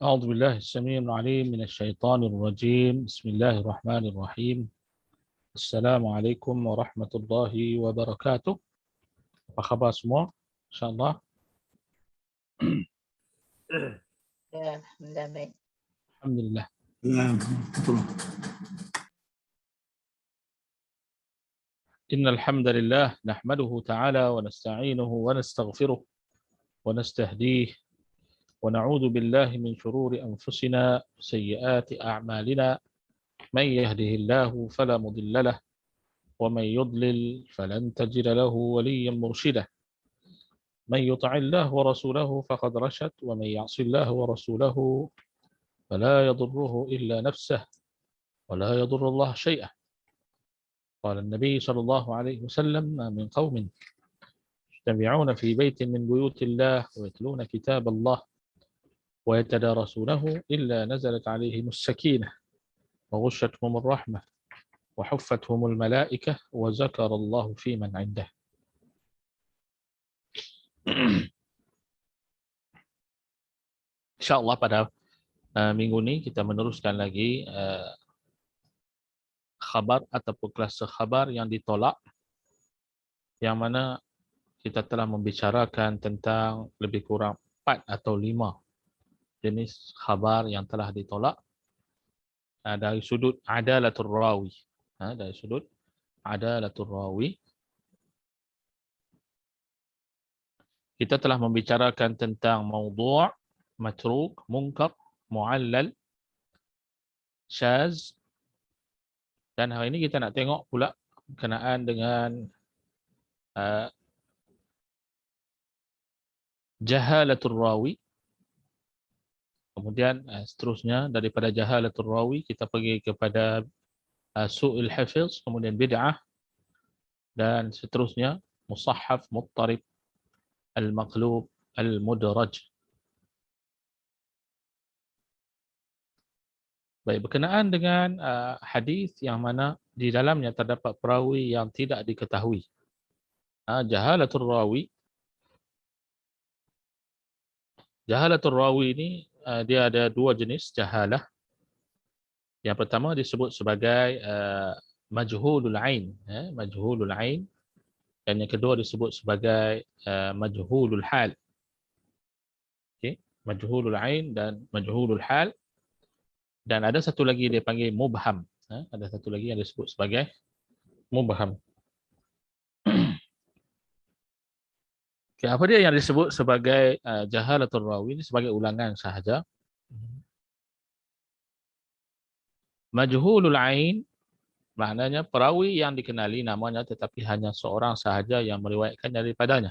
أعوذ بالله السميع العليم من الشيطان الرجيم. بسم الله الرحمن الرحيم. السلام عليكم ورحمة الله وبركاته. Apa khabar semua? InsyaAllah. Ya, alhamdulillah baik. Alhamdulillah. إن الحمد لله نحمده تعالى ونستعينه ونستغفره ونستهديه ونعوذ بالله من شرور أنفسنا وسيئات أعمالنا. من يهده الله فلا مضل له ومن يضلل فلن تجد له وليا مرشدا. من يطع الله ورسوله فقد رشد ومن يعص الله ورسوله فلا يضره إلا نفسه ولا يضر الله شيئا. قال النبي صلى الله عليه وسلم: ما من قوم يجتمعون في بيت من بيوت الله ويتلون كتاب الله ويتدارسونه إلا نزلت عليهم السكينة وغشتهم الرحمة وحفتهم الملائكة وذكر الله في من عنده. InsyaAllah pada minggu ini kita meneruskan lagi khabar ataupun kluster khabar yang ditolak, yang mana kita telah membicarakan tentang lebih kurang 4 atau 5 jenis khabar yang telah ditolak dari sudut adalatul rawi. Dari sudut adalatul rawi, kita telah membicarakan tentang maudhu', matruk, munkar, mu'allal, syaz, dan hari ini kita nak tengok pula berkenaan dengan jahalatul rawi. Kemudian seterusnya daripada jahalatul rawi kita pergi kepada su'il hafiz, kemudian bid'ah, dan seterusnya musahhaf, muttarib, al-maqlub, al-mudraj. Baik, berkenaan dengan hadis yang mana di dalamnya terdapat perawi yang tidak diketahui. Jahalatul rawi. Jahalatul rawi ini dia ada dua jenis jahalah. Yang pertama disebut sebagai majhulul ain, majhulul ain, dan yang kedua disebut sebagai majhulul hal. Okey, majhulul ain dan majhulul hal. Dan ada satu lagi dia panggil mubham. Ada satu lagi yang disebut sebagai mubham. Okay, apa dia yang disebut sebagai jahalatul rawi? Ini sebagai ulangan sahaja. Majhulul ain maknanya perawi yang dikenali namanya tetapi hanya seorang sahaja yang meriwayatkan daripadanya.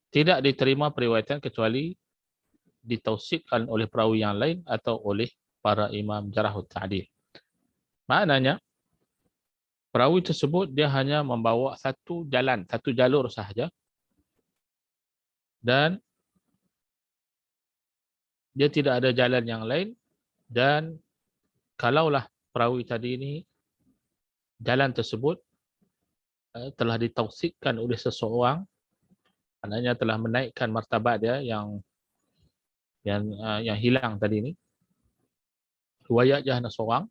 Tidak diterima periwayatan kecuali ditausikkan oleh perawi yang lain atau oleh para imam jarah ta'dil. Maknanya perawi tersebut dia hanya membawa satu jalan, satu jalur sahaja, dan dia tidak ada jalan yang lain. Dan kalaulah perawi tadi ini jalan tersebut telah ditausikkan oleh seseorang, maknanya telah menaikkan martabat dia yang hilang tadi ini, riwayat dia hanya seorang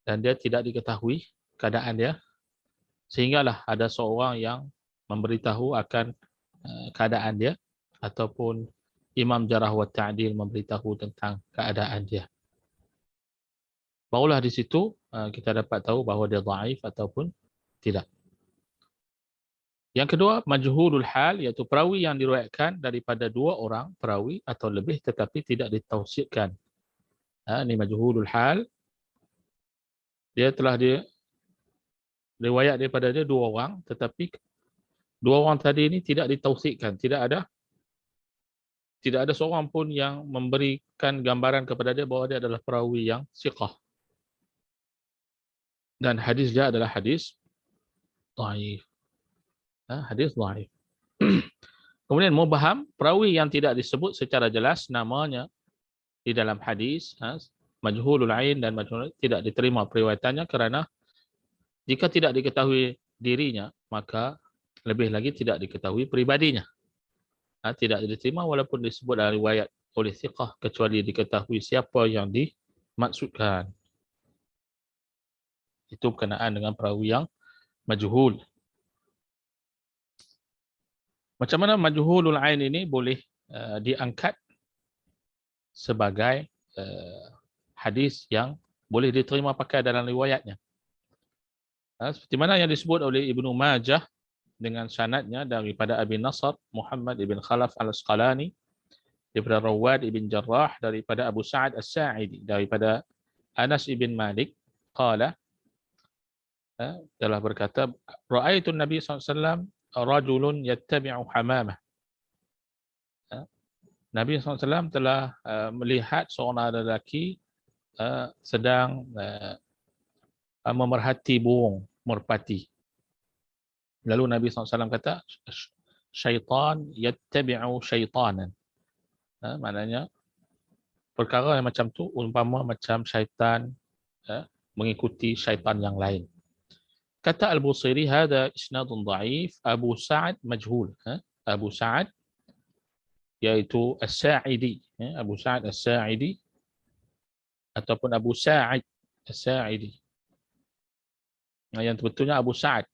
dan dia tidak diketahui keadaan dia, sehinggalah ada seorang yang memberitahu akan keadaan dia ataupun imam jarah wa ta'dil memberitahu tentang keadaan dia. Barulah di situ kita dapat tahu bahawa dia dhaif ataupun tidak. Yang kedua, majhulul hal, iaitu perawi yang diriwayatkan daripada dua orang perawi atau lebih tetapi tidak ditausikkan. Ini majhulul hal. Dia telah riwayat daripada dia dua orang, tetapi dua orang tadi ini tidak ditausikkan. Tidak ada seorang pun yang memberikan gambaran kepada dia bahawa dia adalah perawi yang siqah. Dan hadis dia adalah hadis dhaif. Hadis dhaif. Kemudian mubham, perawi yang tidak disebut secara jelas namanya di dalam hadis, majhulul ain dan majhulul, tidak diterima periwayatannya kerana jika tidak diketahui dirinya, maka lebih lagi tidak diketahui pribadinya. Tidak diterima walaupun disebut dalam riwayat oleh thiqah kecuali diketahui siapa yang dimaksudkan. Itu berkenaan dengan perawi yang majhul. Macam mana majhulul ain ini boleh diangkat sebagai hadis yang boleh diterima pakai dalam riwayatnya. Seperti mana yang disebut oleh Ibnu Majah dengan sanadnya daripada Abi Nasr Muhammad ibn Khalaf al-Asqalani, daripada Rawad ibn Jarrah, daripada Abu Sa'ad as-Sa'idi, daripada Anas ibn Malik qala, telah berkata, ra'aitu Nabi SAW rajulun yattabi'u hamamah. Nabi SAW telah melihat seorang lelaki sedang memerhati burung merpati. Lalu Nabi SAW kata, syaitan yattabi'u syaitanan. Maknanya perkara yang macam tu umpama macam syaitan mengikuti syaitan yang lain. Kata Al-Busiri, hada isnadun dhaif, Abu Sa'ad majhul. Abu Sa'ad iaitu As-Sa'idi, Abu Sa'ad As-Sa'idi ataupun Abu Sa'id As-Sa'idi. Yang sebetulnya Abu Sa'ad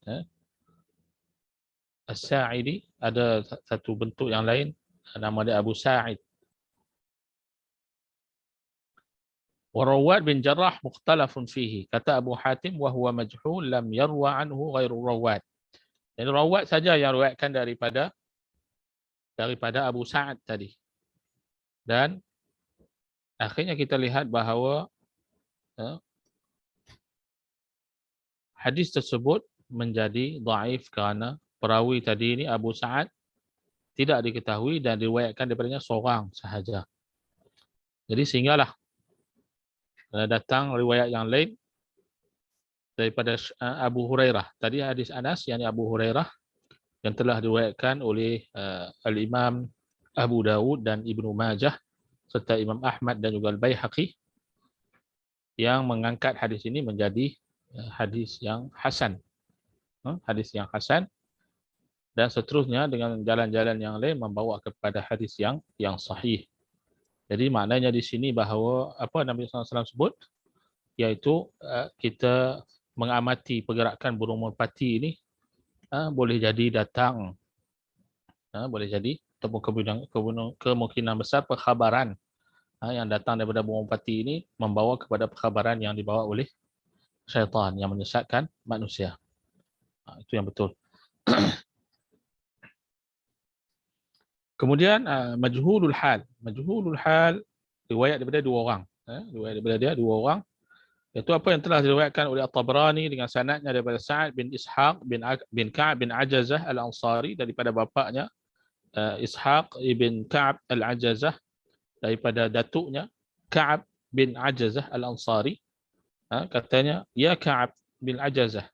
As-Sa'idi, ada satu bentuk yang lain nama dia Abu Sa'id. Warawad bin Jarrah mukhtalafun fihi. Kata Abu Hatim, wa huwa majhul lam yarwa anhu ghairu Rawad. Jadi Rawad saja yang riwayatkan daripada Abu Sa'ad tadi. Dan akhirnya kita lihat bahawa hadis tersebut menjadi dhaif kerana perawi tadi ini Abu Sa'ad tidak diketahui dan diriwayatkan daripadanya seorang sahaja. Jadi sehinggalah datang riwayat yang lain daripada Abu Hurairah. Tadi hadis Anas, yakni Abu Hurairah, yang telah diriwayatkan oleh Al-Imam Abu Dawud dan Ibnu Majah serta Imam Ahmad dan juga Al-Baihaqi, yang mengangkat hadis ini menjadi hadis yang hasan. Hadis yang hasan, dan seterusnya dengan jalan-jalan yang lain membawa kepada hadis yang sahih. Jadi maknanya di sini bahawa apa Nabi SAW sebut, iaitu kita mengamati pergerakan burung merpati ini boleh jadi datang, boleh jadi kemungkinan besar perkhabaran yang datang daripada burung merpati ini membawa kepada perkhabaran yang dibawa oleh syaitan yang menyesatkan manusia. Itu yang betul. Kemudian majhulul hal. Majhulul hal riwayat daripada dua orang. Riwayat daripada dia dua orang. Itu apa yang telah diriwayatkan oleh At-Tabrani dengan sanadnya daripada Sa'ad bin Ishaq bin Ka'ab bin Ajazah Al-Ansari, daripada bapaknya Ishaq ibn Ka'ab Al-Ajazah, daripada datuknya Ka'ab bin Ajazah Al-Ansari. Katanya, ya Ka'ab bin Ajazah,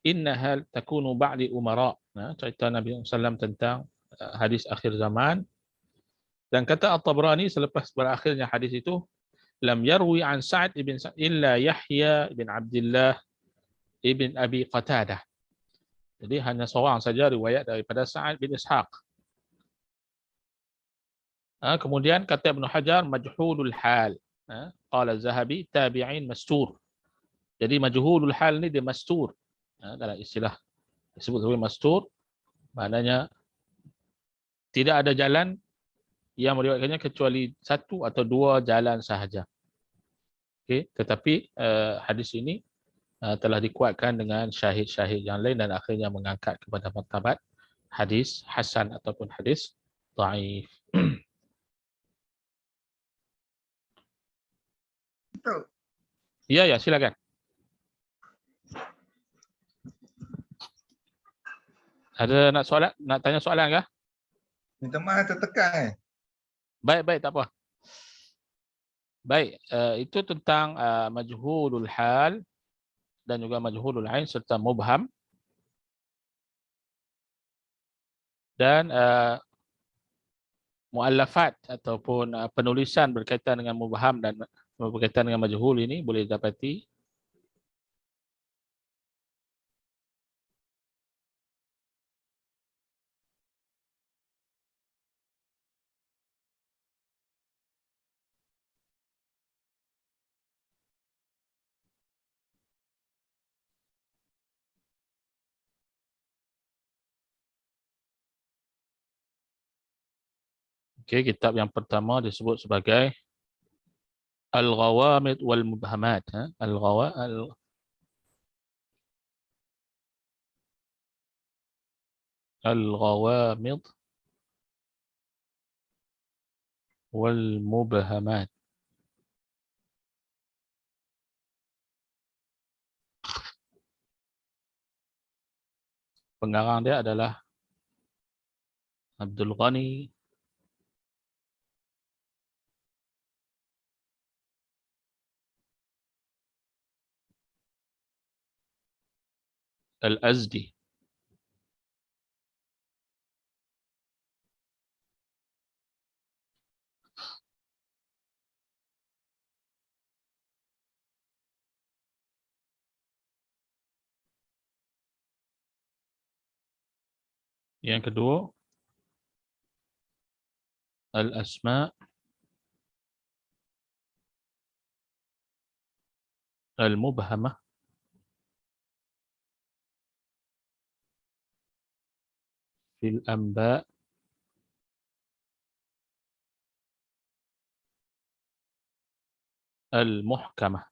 innaha takunu ba'di umara. Cerita Nabi SAW tentang hadis akhir zaman. Dan kata At-Tabrani, selepas berakhirnya hadis itu, lam yarwi an Sa'ad ibn Sa'ad illa Yahya ibn Abdullah ibn Abi Qatadah. Jadi hanya seorang saja riwayat daripada Sa'ad bin Ishaq. Kemudian kata Ibn Hajar, majhulul hal. Qala Zahabi, tabi'in mastur. Jadi majhulul hal ni dia mastur. Dalam istilah disebut sebagai mastur, maknanya tidak ada jalan yang meriwayatkannya kecuali satu atau dua jalan sahaja. Okay. Tetapi hadis ini telah dikuatkan dengan syahid-syahid yang lain dan akhirnya mengangkat kepada martabat hadis hasan ataupun hadis dhaif. Ya, silakan. Ada nak tanya soalan kah? Minta maaf tertekan. Baik, tak apa. Baik, itu tentang majhulul hal dan juga majhulul ain serta mubham. Dan muallafat ataupun penulisan berkaitan dengan mubham dan berkaitan dengan majhul ini boleh dapati Okey, kitab yang pertama disebut sebagai Al-Ghawamid wal Mubhamat. Al-Ghawamid wal Mubhamat. Pengarang dia adalah Abdul Ghani Al-Azdi. Yang kedua, Al-Asma' Al-Mubhamah fil Anba' Al-Muhkamah.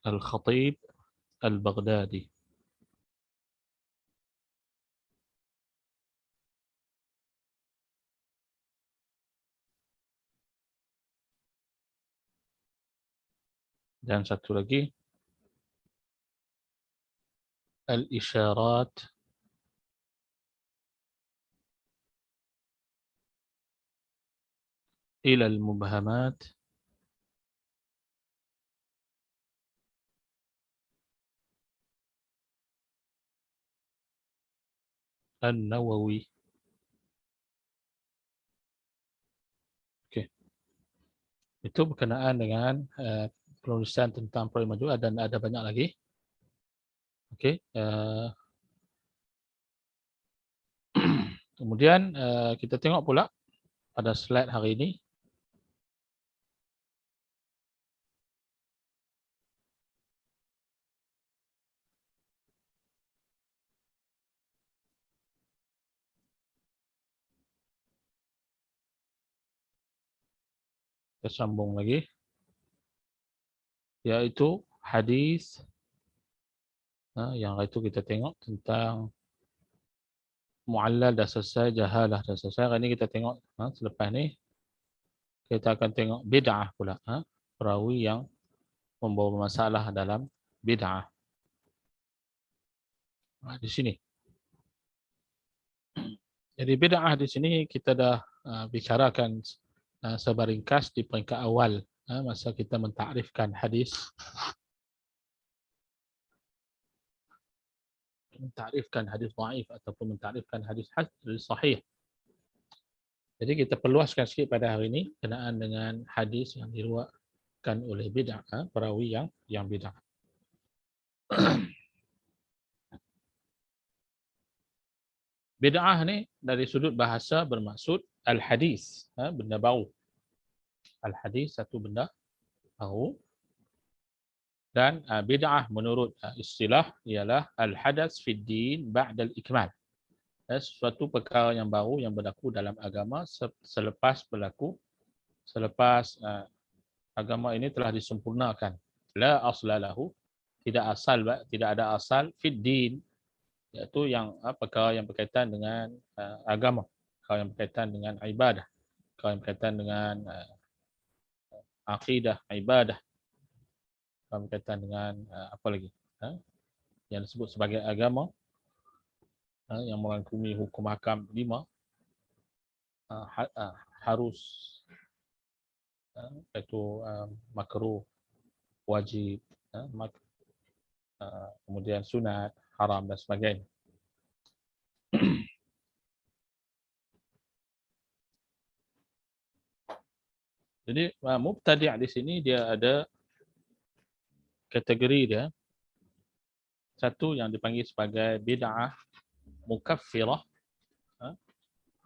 Al-Khatib Al-Baghdadi. Dan satu lagi, Al-Isyarat ila Al-Mubhamat An-Nawawi. Okey. Itu berkenaan dengan penulisan tentang Perawi Majmu'ah dan ada banyak lagi. Okey. Kemudian kita tengok pula pada slide hari ini. Kita sambung lagi. Iaitu hadis yang itu kita tengok tentang mu'allal dah selesai, jahalah dah selesai. Hari ini kita tengok selepas ni kita akan tengok bid'ah pula. Perawi yang membawa masalah dalam bid'ah. Di sini. Jadi bid'ah di sini kita dah bicarakan sebaringkas di peringkat awal masa kita mentakrifkan hadis. Mentakrifkan hadis dhaif ataupun mentakrifkan hadis sahih. Jadi kita perluaskan sikit pada hari ini berkenaan dengan hadis yang diriwayatkan oleh bid'ah, perawi yang bid'ah. Bid'ah ni dari sudut bahasa bermaksud al-hadis, benda baru. Al-hadis satu benda baru. Dan bid'ah menurut istilah ialah al-hadath fid din ba'da al-ikmal. Sesuatu perkara yang baru yang berlaku dalam agama selepas agama ini telah disempurnakan. La asla lahu, tidak ada asal fid din, iaitu yang perkara yang berkaitan dengan agama, perkara yang berkaitan dengan ibadah, perkara yang berkaitan dengan akidah, ibadah, berkaitan dengan apa lagi yang disebut sebagai agama yang merangkumi hukum hakam 5 harus, iaitu makruh, wajib, kemudian sunat, haram dan sebagainya. Jadi mubtadi' di sini dia ada kategori dia. Satu yang dipanggil sebagai bid'ah mukaffirah.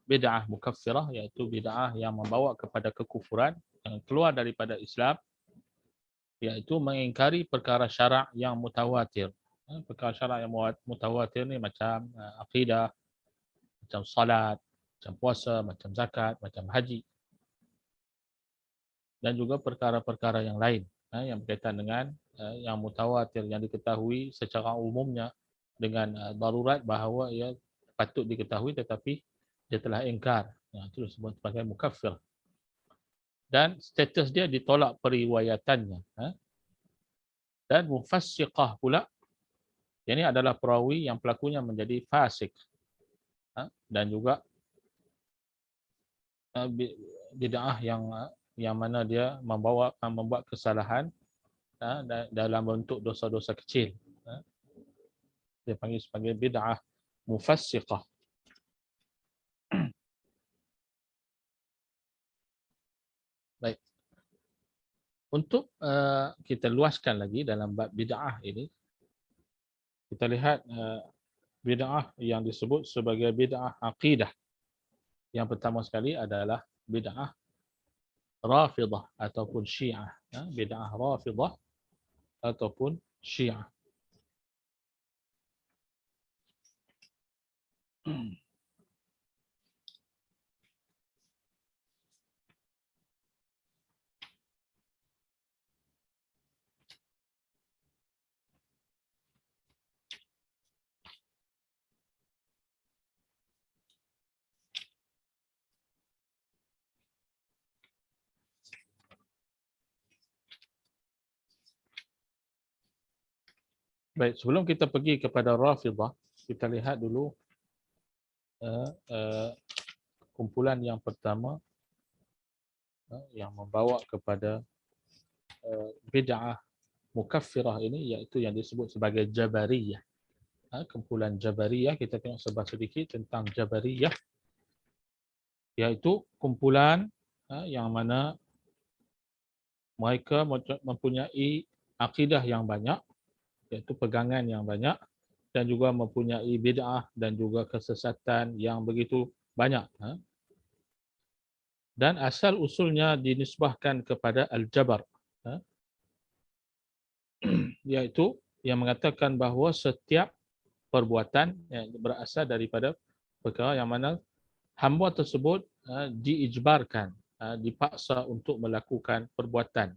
Bid'ah mukaffirah iaitu bid'ah yang membawa kepada kekufuran, yang keluar daripada Islam, iaitu mengingkari perkara syarak yang mutawatir. Perkara syarak yang mutawatir ni macam akidah, macam salat, macam puasa, macam zakat, macam haji. Dan juga perkara-perkara yang lain yang berkaitan dengan yang mutawatir, yang diketahui secara umumnya dengan darurat bahawa ia patut diketahui tetapi dia telah ingkar. Itu disebut sebagai mukaffir. Dan status dia ditolak periwayatannya. Dan mufassiqah pula, yang ini adalah perawi yang pelakunya menjadi fasik. Dan juga bid'ah yang mana dia membuat kesalahan dalam bentuk dosa-dosa kecil. Dia panggil sebagai bid'ah mufassiqah. Baik. Untuk kita luaskan lagi dalam bab bid'ah ini, kita lihat bid'ah yang disebut sebagai bid'ah aqidah. Yang pertama sekali adalah bid'ah Rafidah ataupun Syiah. Bid'ah Rafidah ataupun Syiah. Baik, sebelum kita pergi kepada Rafidah, kita lihat dulu kumpulan yang pertama yang membawa kepada bid'ah mukaffirah ini, iaitu yang disebut sebagai Jabariyah. Kumpulan Jabariyah, kita tengok sebentar sedikit tentang Jabariyah, iaitu kumpulan yang mana mereka mempunyai akidah yang banyak, iaitu pegangan yang banyak, dan juga mempunyai bid'ah dan juga kesesatan yang begitu banyak. Dan asal usulnya dinisbahkan kepada Al-Jabar, iaitu yang mengatakan bahawa setiap perbuatan yang berasal daripada perkara yang mana hamba tersebut diijbarkan, dipaksa untuk melakukan perbuatan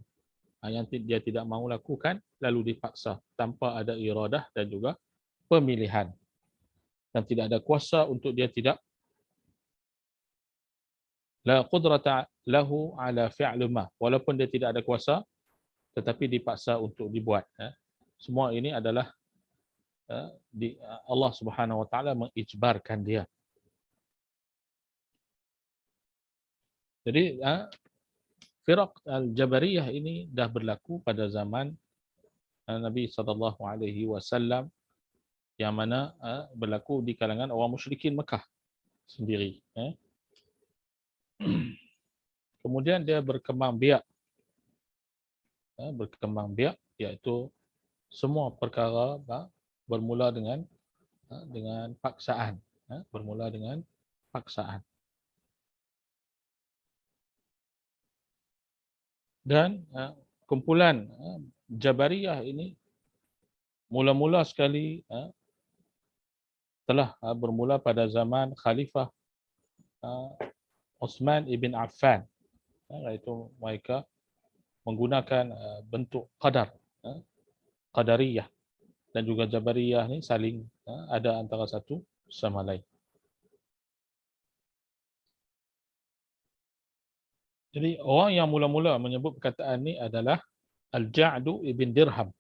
yang dia tidak mahu lakukan, lalu dipaksa tanpa ada iradah dan juga pemilihan, dan tidak ada kuasa untuk dia, tidak la qudrata lahu ala fi'li ma, walaupun dia tidak ada kuasa tetapi dipaksa untuk dibuat. Semua ini adalah Allah Subhanahu wa taala mengijbarkan dia. Jadi firaq al-Jabariyah ini dah berlaku pada zaman Nabi SAW, yang mana berlaku di kalangan orang musyrikin Mekah sendiri. Kemudian dia berkembang biak, iaitu semua perkara bermula dengan paksaan, bermula dengan paksaan. Dan kumpulan Jabariyah ini mula-mula sekali telah bermula pada zaman Khalifah Uthman ibn Affan, iaitu mereka menggunakan bentuk qadar, qadariyah, dan juga Jabariyah ni saling ada antara satu sama lain. Jadi orang yang mula-mula menyebut perkataan ni adalah Al-Ja'du ibn Dirham.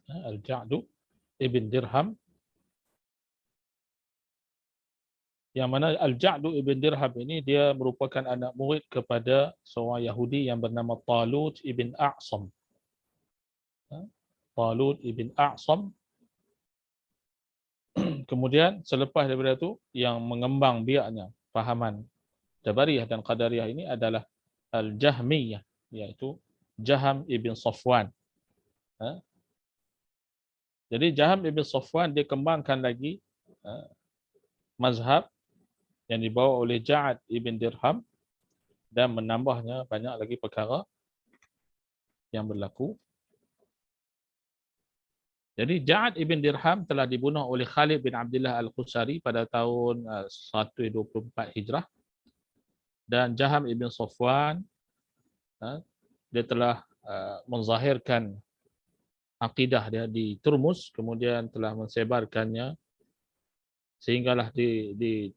Al-Ja'du ibn Dirham, yang mana Al-Ja'du ibn Dirham ini dia merupakan anak murid kepada seorang Yahudi yang bernama Talut ibn A'sam. Talut ibn A'sam. Kemudian selepas daripada itu, yang mengembang biaknya fahaman Jabariyah dan Qadariyah ini adalah Al-Jahmiyah, iaitu Jaham ibn Safwan. Jadi Jaham ibn Safwan dia kembangkan lagi mazhab yang dibawa oleh Ja'ad ibn Dirham, dan menambahnya banyak lagi perkara yang berlaku. Jadi Ja'ad ibn Dirham telah dibunuh oleh Khalid bin Abdullah Al-Qusari pada tahun 124 Hijrah, dan Jaham ibn Safwan dia telah menzahirkan akidah dia di Turmus, kemudian telah mensebarkannya sehinggalah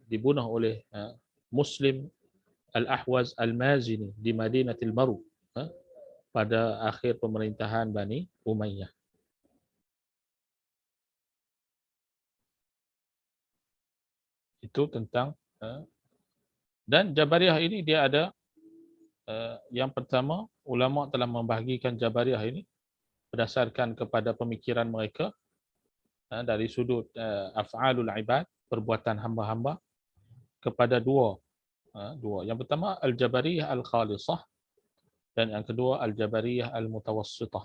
dibunuh oleh Muslim Al-Ahwaz Al-Mazini di Madinatul Maru pada akhir pemerintahan Bani Umayyah. Itu tentang dan Jabariyah ini dia ada yang pertama, ulama telah membahagikan Jabariyah ini berdasarkan kepada pemikiran mereka dari sudut af'alul ibad, perbuatan hamba-hamba, kepada dua. Yang pertama Al-Jabariyah Al-Khalisah dan yang kedua Al-Jabariyah Al-Mutawassitah.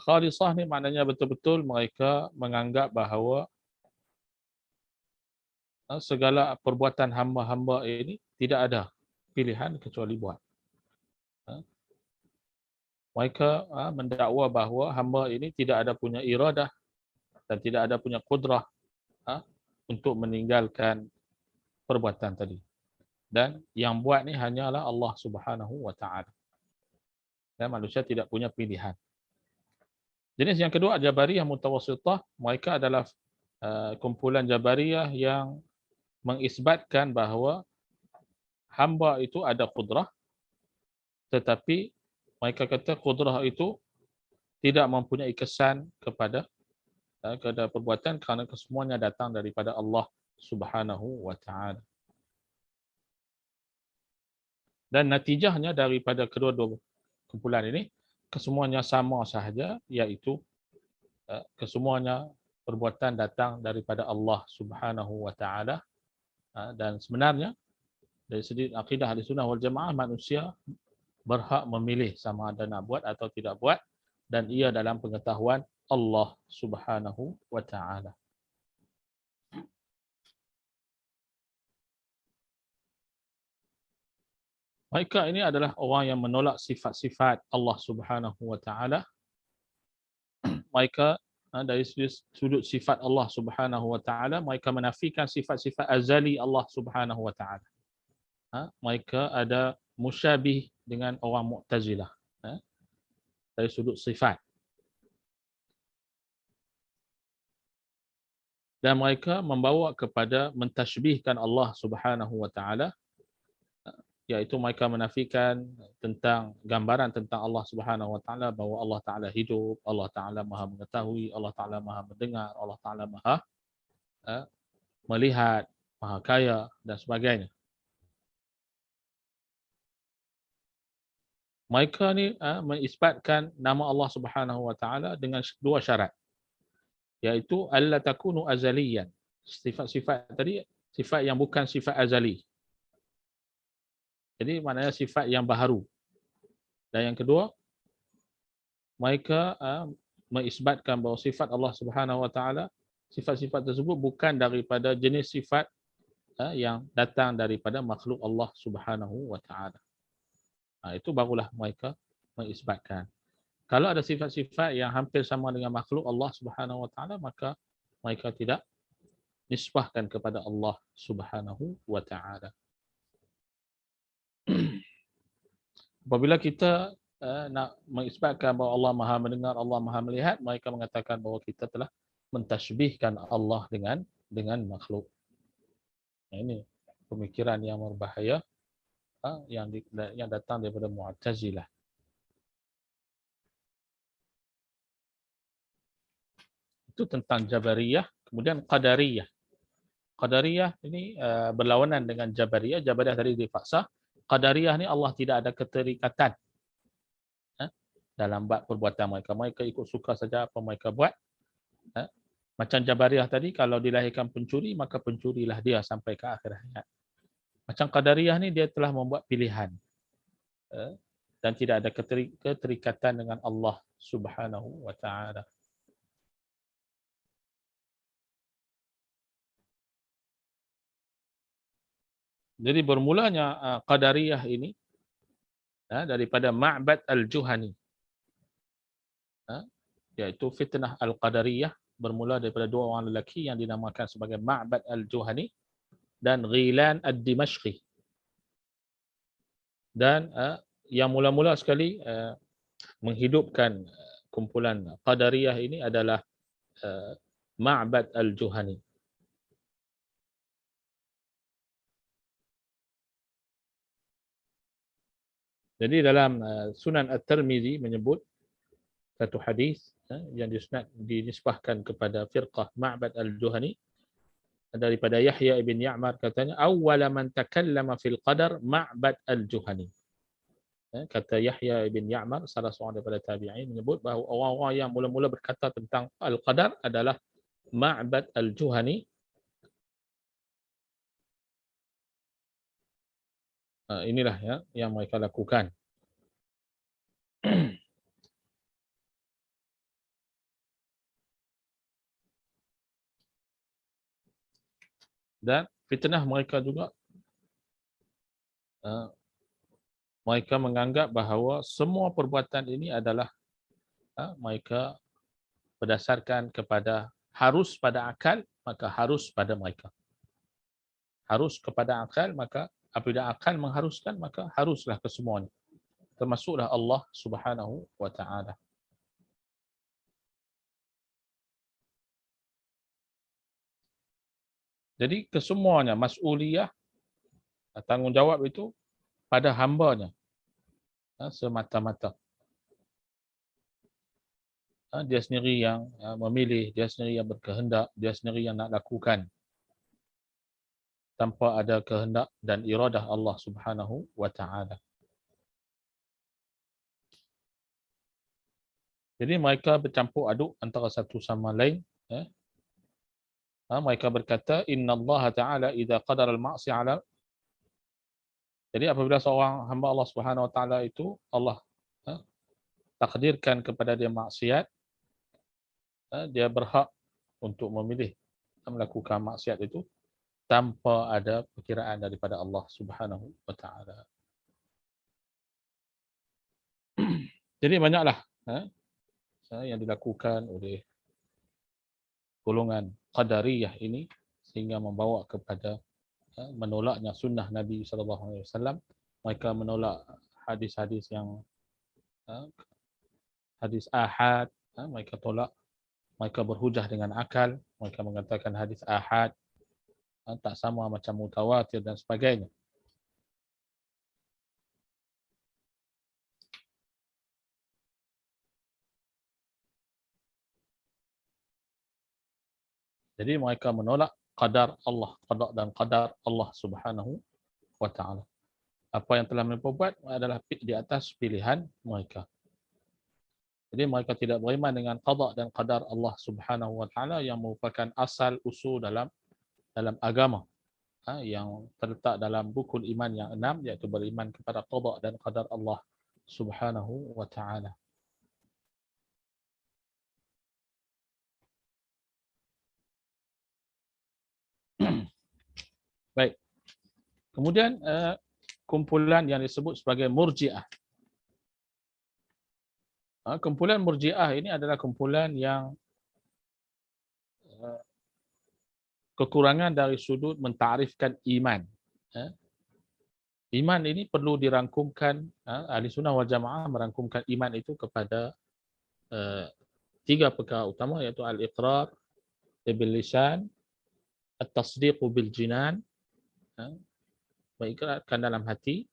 Khalisah ni maknanya betul-betul mereka menganggap bahawa segala perbuatan hamba-hamba ini tidak ada pilihan kecuali buat. Mereka mendakwa bahawa hamba ini tidak ada punya iradah dan tidak ada punya kudrah untuk meninggalkan perbuatan tadi. Dan yang buat ni hanyalah Allah Subhanahu wa taala. Dan manusia tidak punya pilihan. Jenis yang kedua Jabariyah Mutawassitah, mereka adalah kumpulan Jabariyah yang mengisbatkan bahawa hamba itu ada kudrah, tetapi mereka kata kudrah itu tidak mempunyai kesan kepada perbuatan kerana kesemuanya datang daripada Allah Subhanahu wa taala. Dan natijahnya daripada kedua-dua kumpulan ini kesemuanya sama sahaja, iaitu kesemuanya perbuatan datang daripada Allah Subhanahu wa taala. Dan sebenarnya dari segi akidah Ahlussunnah wal Jamaah, manusia berhak memilih sama ada nak buat atau tidak buat, dan ia dalam pengetahuan Allah Subhanahu wa taala. Mereka ini adalah orang yang menolak sifat-sifat Allah Subhanahu wa taala. Mereka dari sudut sifat Allah Subhanahu wa taala, mereka menafikan sifat-sifat azali Allah Subhanahu wa taala. Mereka ada musyabih dengan orang Mu'tazilah dari sudut sifat. Dan mereka membawa kepada mentashbihkan Allah Subhanahu wa taala, iaitu mereka menafikan tentang gambaran tentang Allah Subhanahu wa taala, bahawa Allah taala hidup, Allah taala Maha mengetahui, Allah taala Maha mendengar, Allah taala Maha melihat, Maha kaya dan sebagainya. Mereka ni mengisbatkan nama Allah Subhanahu wa taala dengan dua syarat, iaitu alla takunu azaliyan. Sifat-sifat tadi sifat yang bukan sifat azali. Jadi maknanya sifat yang baharu. Dan yang kedua, mereka mengisbatkan bahawa sifat Allah Subhanahu wa taala, sifat-sifat tersebut bukan daripada jenis sifat yang datang daripada makhluk Allah Subhanahu wa taala. Itu barulah mereka mengisbatkan. Kalau ada sifat-sifat yang hampir sama dengan makhluk Allah Subhanahu wa taala, maka mereka tidak nisbahkan kepada Allah Subhanahu wa taala. Apabila kita nak mengisbatkan bahawa Allah Maha mendengar, Allah Maha melihat, mereka mengatakan bahawa kita telah mentashbihkan Allah dengan makhluk. Ini pemikiran yang berbahaya yang datang daripada Mu'tazilah. Itu tentang Jabariyah. Kemudian Qadariyah. Qadariyah ini berlawanan dengan Jabariyah. Jabariyah tadi dipaksa. Qadariyah ni Allah tidak ada keterikatan dalam bab perbuatan mereka. Mereka ikut suka saja apa mereka buat. Macam Jabariyah tadi, kalau dilahirkan pencuri, maka pencurilah dia sampai ke akhir hayat. Macam Qadariyah ni dia telah membuat pilihan. Dan tidak ada keterikatan dengan Allah Subhanahu wa taala. Jadi bermulanya Qadariyah ini daripada Ma'bad Al-Juhani. iaitu fitnah Al-Qadariyah, bermula daripada dua orang lelaki yang dinamakan sebagai Ma'bad Al-Juhani dan Ghilan Ad-Dimashqi. Dan yang mula-mula sekali menghidupkan kumpulan Qadariyah ini adalah Ma'bad Al-Juhani. Jadi dalam Sunan At-Tirmizi menyebut satu hadis yang dinisbahkan kepada firqah Ma'bad Al-Juhani daripada Yahya ibn Ya'mar, katanya awwala man takallama fil qadar Ma'bad Al-Juhani. Kata Yahya ibn Ya'mar, salah seorang daripada tabi'in, menyebut bahawa orang-orang yang mula-mula berkata tentang Al-Qadar adalah Ma'bad Al-Juhani. Inilah ya yang mereka lakukan. Dan fitnah mereka juga, mereka menganggap bahawa semua perbuatan ini adalah mereka berdasarkan kepada harus pada akal, maka harus pada mereka. Harus kepada akal, maka apabila akal mengharuskan, maka haruslah kesemuanya. Termasuklah Allah Subhanahu wa ta'ala. Jadi kesemuanya mas'uliyah, tanggungjawab itu pada hambanya semata-mata. Dia sendiri yang memilih, dia sendiri yang berkehendak, dia sendiri yang nak lakukan tanpa ada kehendak dan iradah Allah Subhanahu wa ta'ala. Jadi mereka bercampur aduk antara satu sama lain. Mereka berkata, Inna Allah Ta'ala idza qadara al-ma'si ala. Jadi apabila seorang hamba Allah Subhanahu wa ta'ala itu, Allah takdirkan kepada dia maksiat, dia berhak untuk memilih melakukan maksiat itu tanpa ada perkiraan daripada Allah Subhanahu wa ta'ala. Jadi banyaklah yang dilakukan oleh golongan Qadariyah ini sehingga membawa kepada menolaknya sunnah Nabi SAW. Mereka menolak hadis-hadis yang hadis ahad, mereka tolak. Mereka berhujah dengan akal, mereka mengatakan hadis ahad tak sama macam mutawatir dan sebagainya. Jadi mereka menolak qadar Allah, qada dan qadar Allah Subhanahu wa ta'ala. Apa yang telah mereka buat adalah di atas pilihan mereka. Jadi mereka tidak beriman dengan qada dan qadar Allah Subhanahu wa ta'ala yang merupakan asal usul dalam agama, yang terletak dalam buku iman yang 6, iaitu beriman kepada qada dan qadar Allah Subhanahu wa ta'ala. Baik. Kemudian kumpulan yang disebut sebagai Murji'ah. Kumpulan Murji'ah ini adalah kumpulan yang kekurangan dari sudut mentarifkan iman. Iman ini perlu dirangkumkan, Ahli Sunnah wal Jamaah merangkumkan iman itu kepada 3 perkara utama, iaitu al-iqrar bil lisan, at-tasdiq bil jinan, mengikrarkan dalam hati,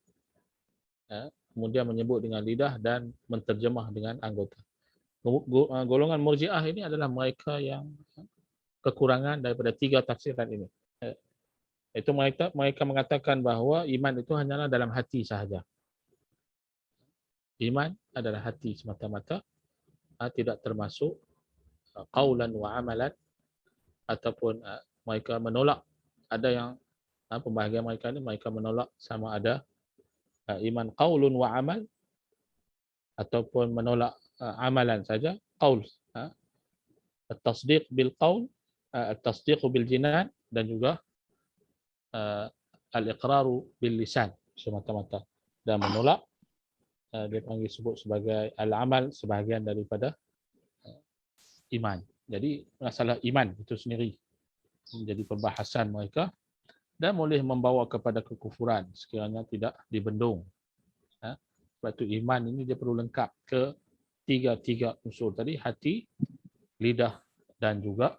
kemudian menyebut dengan lidah dan menterjemah dengan anggota. Golongan Murji'ah ini adalah mereka yang kekurangan daripada 3 tafsiran ini. Itu mereka mengatakan bahawa iman itu hanyalah dalam hati sahaja. Iman adalah hati semata-mata, tidak termasuk qaulan wa amalan, ataupun mereka menolak. Ada yang pembahagian mereka ini, mereka menolak sama ada iman qaulun wa amal ataupun menolak amalan saja, qaul, at-tasdiq bil qaul, at-tasdiq bil jinan, dan juga al-iqraru bil lisan semata-mata, dan menolak dia panggil sebut sebagai al-amal, sebahagian daripada iman. Jadi masalah iman itu sendiri menjadi perbahasan mereka dan boleh membawa kepada kekufuran sekiranya tidak dibendung. Sebab itu iman ini dia perlu lengkap ke tiga unsur tadi, hati, lidah dan juga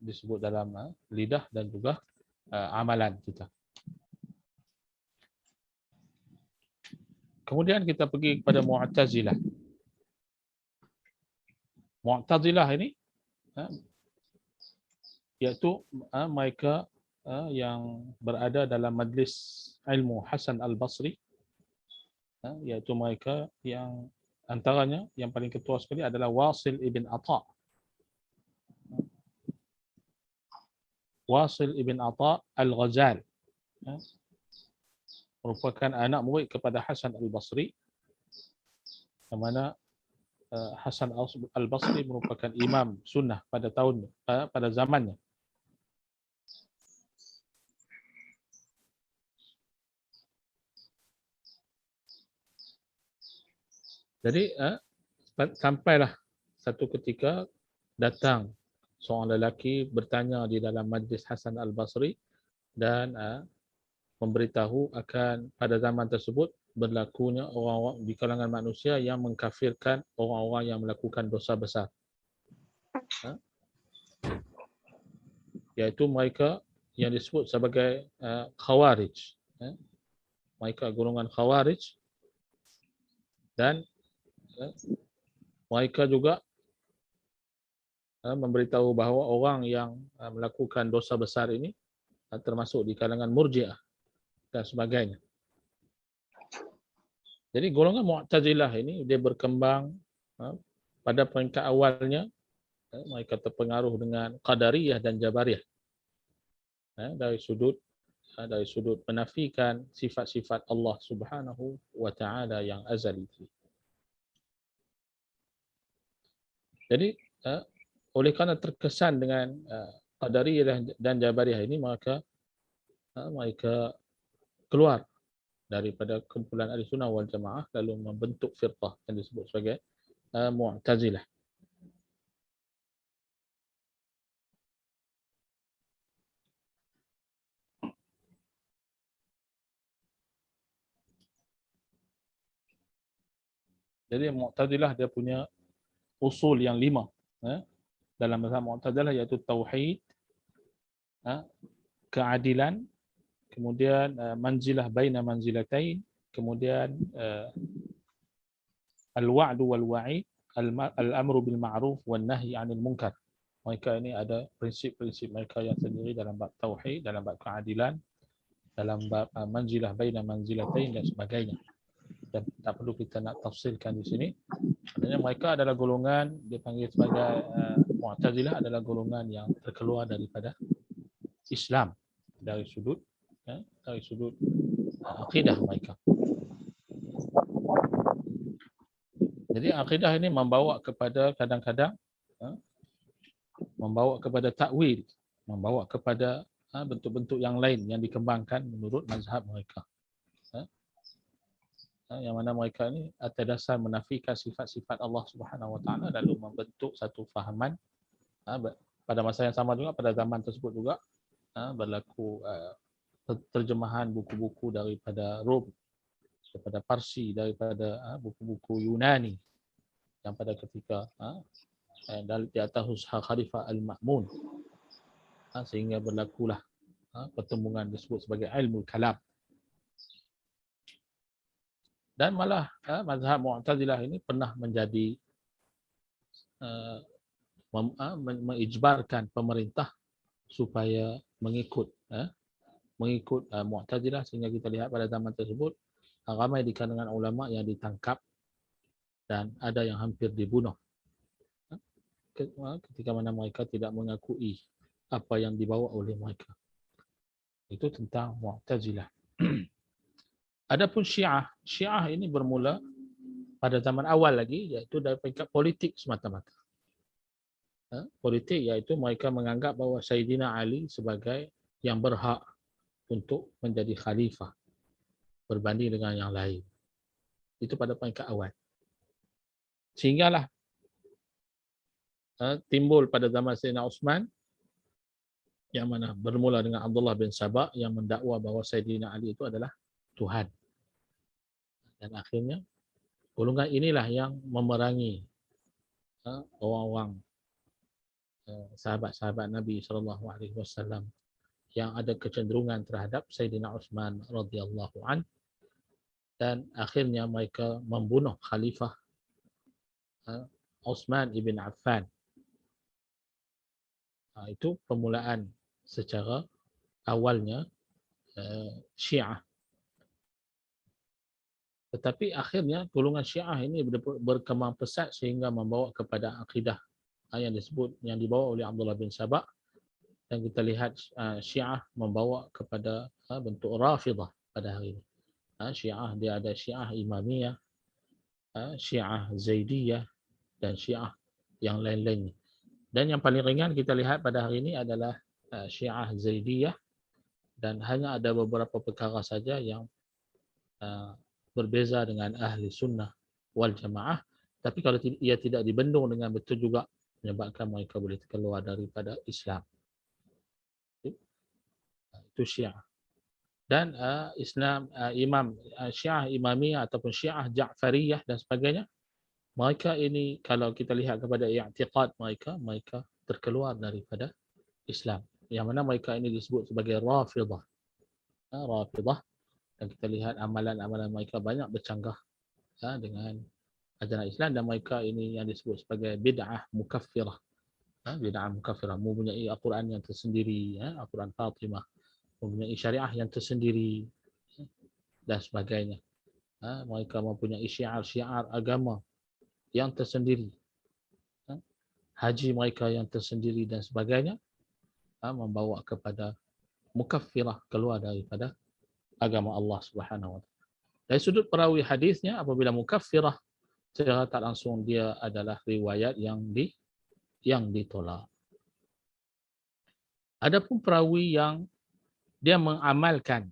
disebut dalam lidah dan juga amalan kita. Kemudian kita pergi kepada Mu'tazilah. Mu'tazilah ini iaitu mereka yang berada dalam majlis ilmu Hasan Al-Basri, iaitu mereka yang antaranya yang paling ketua sekali adalah Wasil ibn Atha. Wasil ibn Atha Al-Ghazal merupakan anak murid kepada Hasan Al-Basri, yang mana Hasan Al-Basri merupakan imam sunnah pada zamannya. Jadi sampailah satu ketika datang seorang lelaki bertanya di dalam majlis Hasan Al-Basri dan memberitahu akan pada zaman tersebut berlakunya orang-orang di kalangan manusia yang mengkafirkan orang-orang yang melakukan dosa besar. Iaitu mereka yang disebut sebagai Khawarij. Mereka golongan Khawarij, dan mereka juga memberitahu bahawa orang yang melakukan dosa besar ini termasuk di kalangan Murji'ah dan sebagainya. Jadi golongan Mu'tazilah ini dia berkembang pada peringkat awalnya mereka terpengaruh dengan Qadariyah dan Jabariyah dari sudut menafikan sifat-sifat Allah Subhanahu wa taala yang azali. Jadi oleh kerana terkesan dengan Qadariyah dan Jabariyah ini, maka mereka keluar daripada kumpulan Ahlussunnah wal Jamaah lalu membentuk firqah yang disebut sebagai Mu'tazilah. Jadi Mu'tazilah dia punya usul yang 5 dalam mazhab Mu'tazilah, iaitu tauhid, keadilan, kemudian manzilah baina manzilatain, kemudian al-wa'du wal wa'id, al-amru bil ma'ruf wan nahyi 'anil munkar. Mereka ini ada prinsip-prinsip mereka yang sendiri dalam bab tauhid, dalam bab keadilan, dalam bab manzilah baina manzilatain dan sebagainya. Dan tak perlu kita nak tafsirkan di sini. Sebenarnya mereka adalah golongan dipanggil sebagai Mu'tazilah, adalah golongan yang terkeluar daripada Islam dari sudut akidah mereka. Jadi akidah ini membawa kepada kadang-kadang membawa kepada takwil, membawa kepada bentuk-bentuk yang lain yang dikembangkan menurut mazhab mereka. Yang mana mereka ini atas dasar menafikan sifat-sifat Allah Subhanahu wa taala lalu membentuk satu fahaman. Pada masa yang sama juga, pada zaman tersebut juga berlaku terjemahan buku-buku daripada Rom, daripada Parsi, daripada buku-buku Yunani yang pada ketika di atas usaha Khalifah Al-Ma'mun, sehingga berlakulah pertemuan disebut sebagai ilmu kalam. Dan malah mazhab Mu'tazilah ini pernah menjadi mengijbarkan pemerintah supaya mengikut Mu'tazilah, sehingga kita lihat pada zaman tersebut ramai di kalangan ulama yang ditangkap dan ada yang hampir dibunuh ketika mana mereka tidak mengakui apa yang dibawa oleh mereka. Itu tentang Mu'tazilah. Adapun Syiah ini bermula pada zaman awal lagi, iaitu dari peringkat politik semata-mata. Politik, iaitu mereka menganggap bahawa Sayyidina Ali sebagai yang berhak untuk menjadi khalifah berbanding dengan yang lain. Itu pada peringkat awal. Sehinggalah timbul pada zaman Sayyidina Uthman, yang mana bermula dengan Abdullah bin Sabah yang mendakwa bahawa Sayyidina Ali itu adalah Tuhan. Dan akhirnya golongan inilah yang memerangi orang-orang sahabat-sahabat Nabi SAW yang ada kecenderungan terhadap Sayyidina Uthman radhiyallahu an, dan akhirnya mereka membunuh Khalifah Uthman ibn Affan. Itu permulaan secara awalnya Syiah. Tetapi akhirnya golongan Syiah ini berkembang pesat sehingga membawa kepada akidah yang disebut, yang dibawa oleh Abdullah bin Sabah, dan kita lihat Syiah membawa kepada bentuk Rafidah pada hari ini. Syiah dia ada Syiah Imamiyah, Syiah Zaidiyah dan Syiah yang lain-lainnya. Dan yang paling ringan kita lihat pada hari ini adalah Syiah Zaidiyah, dan hanya ada beberapa perkara saja yang berbeza dengan ahli sunnah wal jamaah, tapi kalau ia tidak dibendung dengan betul juga menyebabkan mereka boleh keluar daripada Islam. Itu Syiah. Dan Islam Imam Syiah Imamiyah ataupun Syiah Ja'fariyah dan sebagainya, mereka ini kalau kita lihat kepada i'tiqad mereka terkeluar daripada Islam, yang mana mereka ini disebut sebagai Rafidah. Rafidah, dan kita lihat amalan-amalan mereka banyak bercanggah dengan ajaran Islam, dan mereka ini yang disebut sebagai bid'ah mukaffirah. Bid'ah mukaffirah mempunyai Al-Quran yang tersendiri, Al-Quran Fatimah, mempunyai syariah yang tersendiri dan sebagainya. Mereka mempunyai syiar-syiar agama yang tersendiri, haji mereka yang tersendiri dan sebagainya, membawa kepada mukaffirah, keluar daripada agama Allah Subhanahu wa taala. Dari sudut perawi hadisnya, apabila mukaffirah, secara tak langsung dia adalah riwayat yang ditolak. Adapun perawi yang dia mengamalkan,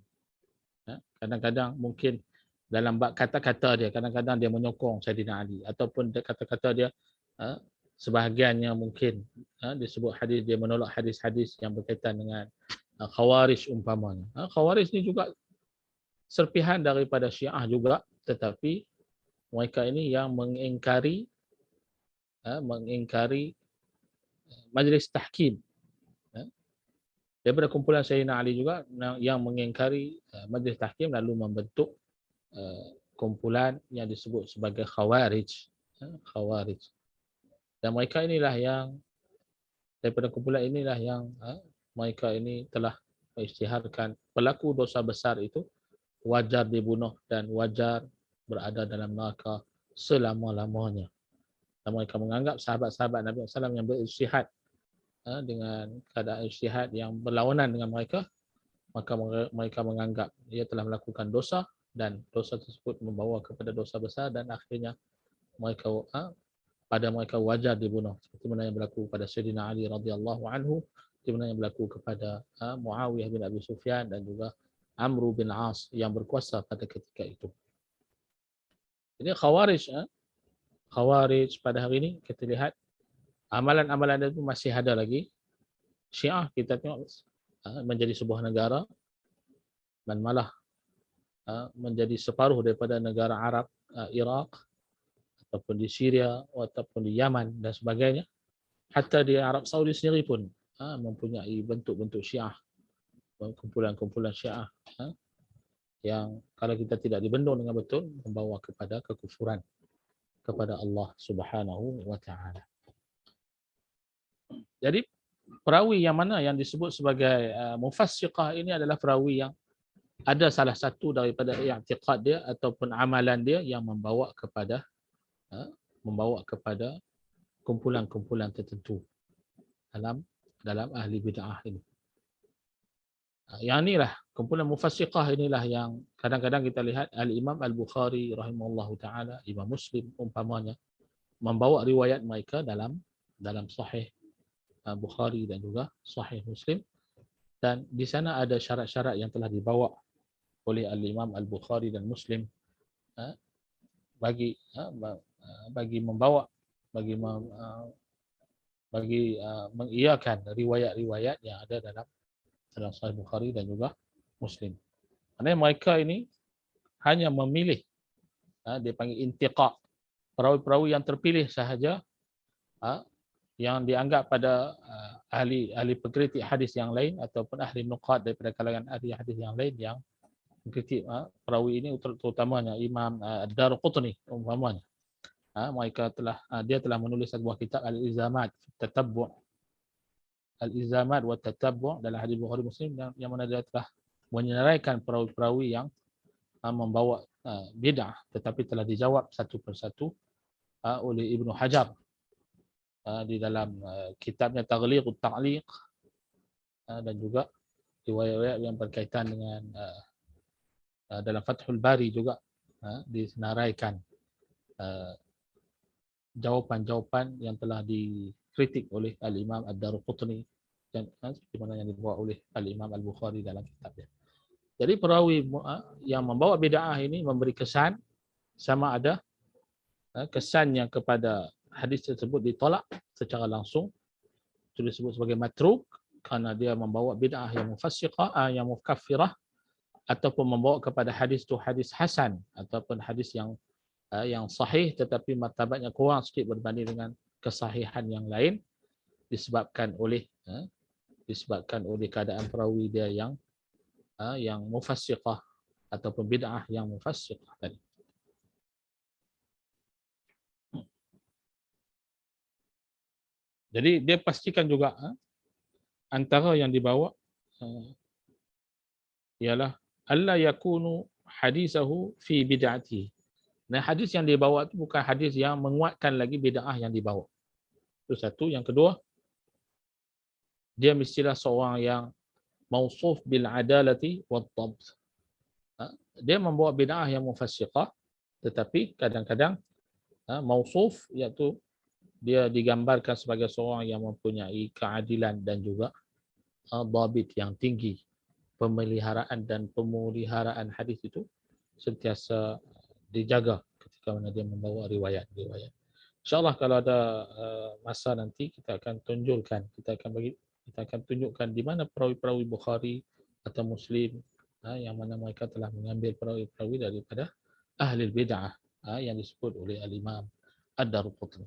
kadang-kadang mungkin dalam bab kata-kata dia, kadang-kadang dia menyokong Sayyidina Ali, ataupun kata-kata dia sebahagiannya mungkin disebut hadis, dia menolak hadis-hadis yang berkaitan dengan Khawarij umpamanya. Khawarij ni juga serpihan daripada Syiah juga, tetapi mereka ini yang mengingkari majlis tahkim. Daripada kumpulan Sayyidina Ali juga yang mengingkari majlis tahkim, lalu membentuk kumpulan yang disebut sebagai Khawarij. Khawarij. Dan mereka inilah yang, daripada kumpulan inilah yang mereka ini telah mengisytiharkan pelaku dosa besar itu wajar dibunuh dan wajar berada dalam neraka selama-lamanya. Dan mereka menganggap sahabat-sahabat Nabi SAW yang berijtihad dengan keadaan ijtihad yang berlawanan dengan mereka, maka mereka menganggap ia telah melakukan dosa, dan dosa tersebut membawa kepada dosa besar, dan akhirnya mereka pada mereka wajar dibunuh, seperti mana yang berlaku pada Sayyidina Ali radhiyallahu anhu, seperti mana yang berlaku kepada Muawiyah bin Abi Sufyan dan juga Amr bin As yang berkuasa pada ketika itu. Jadi Khawarij pada hari ini kita lihat amalan-amalan itu masih ada lagi. Syiah kita tengok menjadi sebuah negara, dan malah menjadi separuh daripada negara Arab, Iraq, ataupun di Syria, ataupun di Yaman dan sebagainya. Hatta di Arab Saudi sendiri pun mempunyai bentuk-bentuk Syiah, kumpulan-kumpulan Syiah yang kalau kita tidak dibendung dengan betul membawa kepada kekufuran kepada Allah Subhanahu wa taala. Jadi perawi yang mana yang disebut sebagai mufassiqah ini adalah perawi yang ada salah satu daripada i'tiqad dia ataupun amalan dia yang membawa kepada kumpulan-kumpulan tertentu dalam ahli bid'ah ini. Yang inilah kumpulan mufassiqah inilah yang kadang-kadang kita lihat Al-Imam Al-Bukhari rahimahullahu taala, Imam Muslim umpamanya, membawa riwayat mereka dalam Sahih Bukhari dan juga Sahih Muslim, dan di sana ada syarat-syarat yang telah dibawa oleh Al-Imam Al-Bukhari dan Muslim bagi bagi mengiyakan riwayat-riwayat yang ada dalam Sahih Bukhari dan juga Muslim. Kerana mereka ini hanya memilih, dia panggil intiqa, perawi-perawi yang terpilih sahaja, yang dianggap pada ahli pengkritik hadis yang lain ataupun ahli nuqad daripada kalangan ahli hadis yang lain yang mengkritik perawi ini, terutamanya Imam Ad-Darqutni umpamanya. Mereka dia telah menulis sebuah kitab Al-Izamat wa Tatabbu' dalam hadis Bukhari Muslim, yang mana dia telah menyeraikan perawi-perawi yang membawa bid'ah, tetapi telah dijawab satu persatu oleh Ibnu Hajar di dalam kitabnya Taghliqut Ta'liq, dan juga riwayat-riwayat yang berkaitan dengan dalam Fathul Bari juga disenaraikan jawapan-jawapan yang telah dikritik oleh Al-Imam Ad-Darqutni dan seperti mana yang dibawa oleh Al-Imam Al-Bukhari dalam kitabnya. Jadi perawi yang membawa bid'ah ini memberi kesan, sama ada kesannya kepada hadis tersebut ditolak secara langsung, itu disebut sebagai matruk kerana dia membawa bid'ah yang mufassiqah, yang mukaffirah, ataupun membawa kepada hadis itu hadis hasan ataupun hadis yang sahih tetapi martabatnya kurang sikit berbanding dengan kesahihan yang lain, disebabkan oleh keadaan perawi dia yang mufassiqah ataupun bid'ah yang mufassiqah tadi. Jadi dia pastikan juga antara yang dibawa ialah alla yakunu hadisahu fi bid'ati. Nah, hadis yang dibawa itu bukan hadis yang menguatkan lagi bid'ah yang dibawa. Itu satu. Yang kedua, dia mestilah seorang yang mausuf bil adalati wat dhabt. Dia membawa bid'ah yang mufassiqah, tetapi kadang-kadang mausuf, iaitu dia digambarkan sebagai seorang yang mempunyai keadilan dan juga dhabit yang tinggi. Pemeliharaan dan pemeliharaan hadis itu sentiasa dijaga ketika mana dia membawa riwayat-riwayat. InsyaAllah kalau ada masa nanti kita akan tunjukkan, kita akan tunjukkan di mana perawi-perawi Bukhari atau Muslim yang mana mereka telah mengambil perawi-perawi daripada ahli bid'ah yang disebut oleh Al-Imam Ad-Darqutni.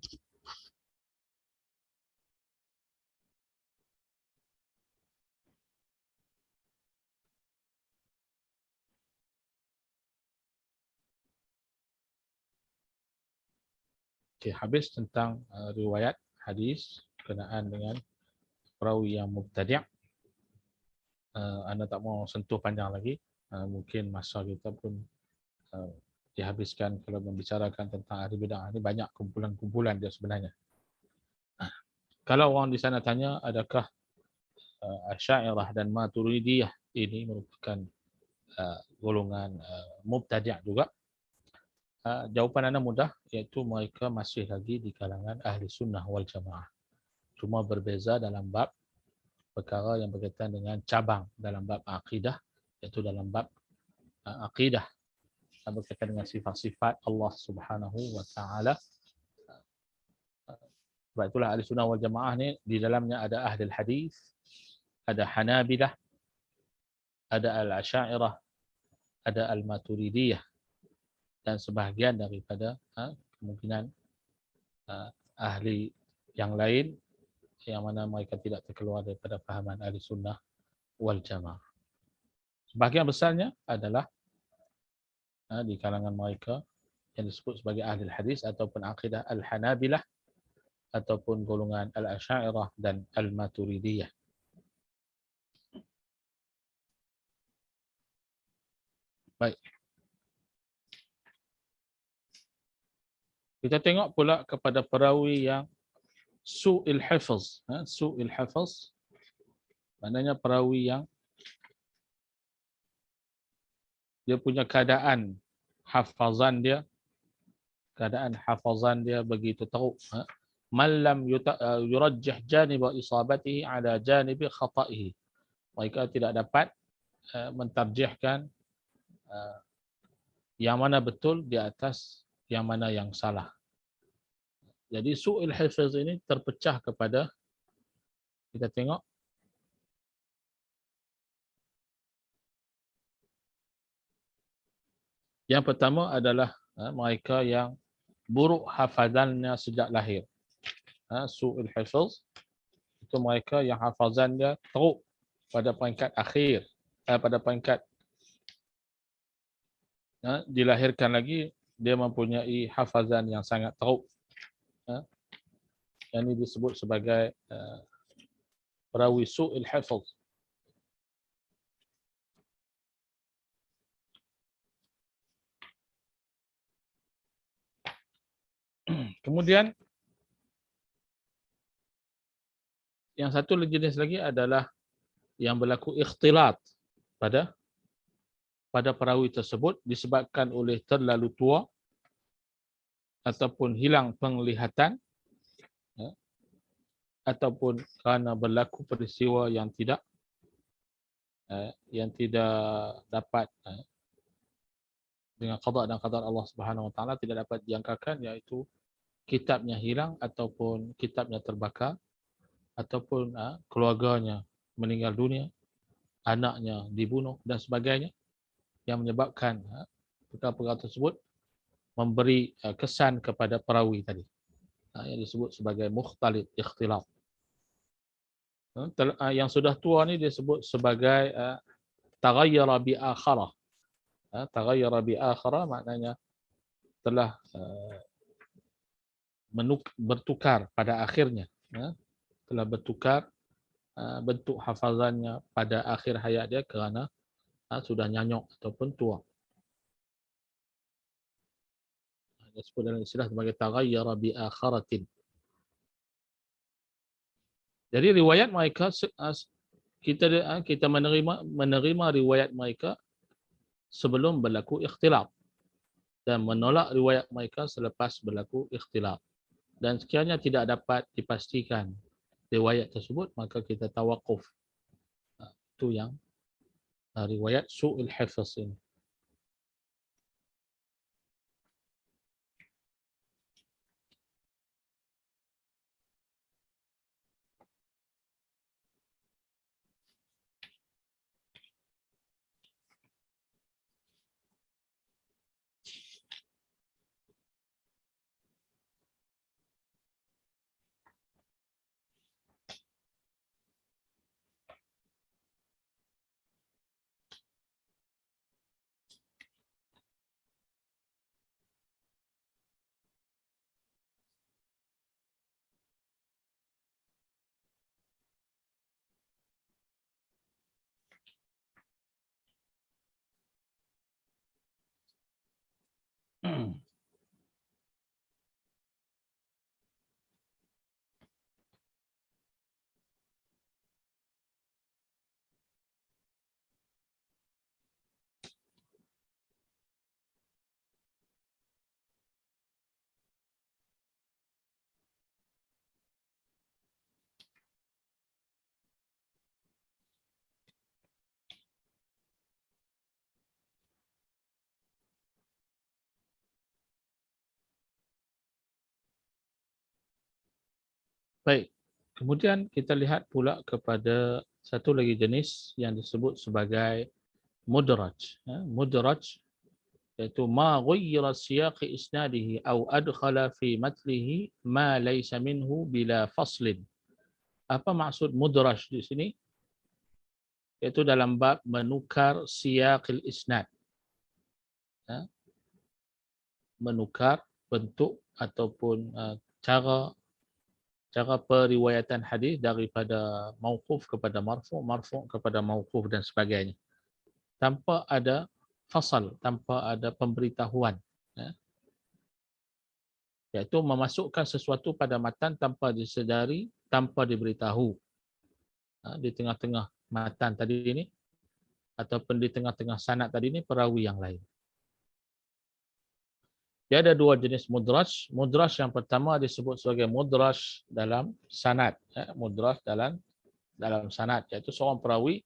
Okay, habis tentang riwayat hadis berkenaan dengan perawi yang mubtadi'. Anda tak mau sentuh panjang lagi. Mungkin masa kita pun dihabiskan kalau membicarakan tentang ahli bid'ah. Ini banyak kumpulan-kumpulan dia sebenarnya. Kalau orang di sana tanya, adakah Asy'ariyah dan Maturidiyah ini merupakan golongan mubtadi' juga? Jawapan anda mudah, iaitu mereka masih lagi di kalangan ahli sunnah wal jamaah. Cuma berbeza dalam bab perkara yang berkaitan dengan cabang dalam bab akidah, iaitu dalam bab akidah berkaitan dengan sifat-sifat Allah Subhanahu wa taala. Sebab itulah ahli sunnah wal jamaah ni di dalamnya ada ahli hadis, ada Hanabilah, ada al-Asy'ariyah, ada al-Maturidiyah, dan sebahagian daripada kemungkinan ahli yang lain yang mana mereka tidak terkeluar daripada fahaman ahli sunnah wal jamaah. Sebahagian besarnya adalah di kalangan mereka yang disebut sebagai ahli hadis ataupun akidah al-Hanabilah ataupun golongan al-Asy'ariyah dan al-Maturidiyah. Baik. Kita tengok pula kepada perawi yang su'il hifz. Su'il hifz maknanya perawi yang dia punya keadaan hafazan dia begitu teruk. Man lam yurajjih janib isabatihi ala janib khata'ihi. Mereka tidak dapat mentarjihkan yang mana betul di atas yang mana yang salah. Jadi su'il hifz ini terpecah kepada Kita tengok. Yang pertama adalah mereka yang buruk hafazannya sejak lahir. Su'ul hifz itu mereka yang hafazannya teruk pada peringkat akhir, pada peringkat dilahirkan lagi dia mempunyai hafazan yang sangat teruk. Yang ini disebut sebagai perawi su'ul hifz. Kemudian yang satu jenis lagi adalah yang berlaku ikhtilat pada perawi tersebut disebabkan oleh terlalu tua ataupun hilang penglihatan ataupun kerana berlaku peristiwa yang tidak dapat dengan qada dan qadar Allah Subhanahu Wa Taala tidak dapat dijangkakan, iaitu kitabnya hilang ataupun kitabnya terbakar ataupun keluarganya meninggal dunia, anaknya dibunuh dan sebagainya, yang menyebabkan perkara-perkara tersebut memberi kesan kepada perawi tadi, yang disebut sebagai mukhtalid, ikhtilaf. Yang sudah tua ni disebut sebagai taghayyara bi akharah. Taghayyara bi akharah maknanya telah bertukar pada akhirnya, telah bertukar bentuk hafazannya pada akhir hayat dia kerana sudah nyanyok ataupun tua. Disebut dalam istilah sebagai taghayyara bi akharatin. Jadi riwayat mereka kita menerima riwayat mereka sebelum berlaku ikhtilaf dan menolak riwayat mereka selepas berlaku ikhtilaf. Dan sekiranya tidak dapat dipastikan riwayat tersebut, maka kita tawakuf. Itu yang riwayat su'ul hifz ini. Baik, kemudian kita lihat pula kepada satu lagi jenis yang disebut sebagai mudraj. Mudraj iaitu ma ghayyara siyaqi isnadihi aw adkhala fi matlihi ma laysa minhu bila faslin. Apa maksud mudraj di sini? Iaitu dalam bab menukar siyaqil isnad. Menukar bentuk ataupun cara periwayatan hadis daripada mauquf kepada marfu', marfu' kepada mauquf dan sebagainya, tanpa ada fasal, tanpa ada pemberitahuan, iaitu memasukkan sesuatu pada matan tanpa disedari, tanpa diberitahu di tengah-tengah matan tadi ini ataupun di tengah-tengah sanad tadi ini perawi yang lain. Dia ada dua jenis mudraj. Mudraj yang pertama disebut sebagai mudraj dalam sanad. Mudraj dalam sanad, iaitu seorang perawi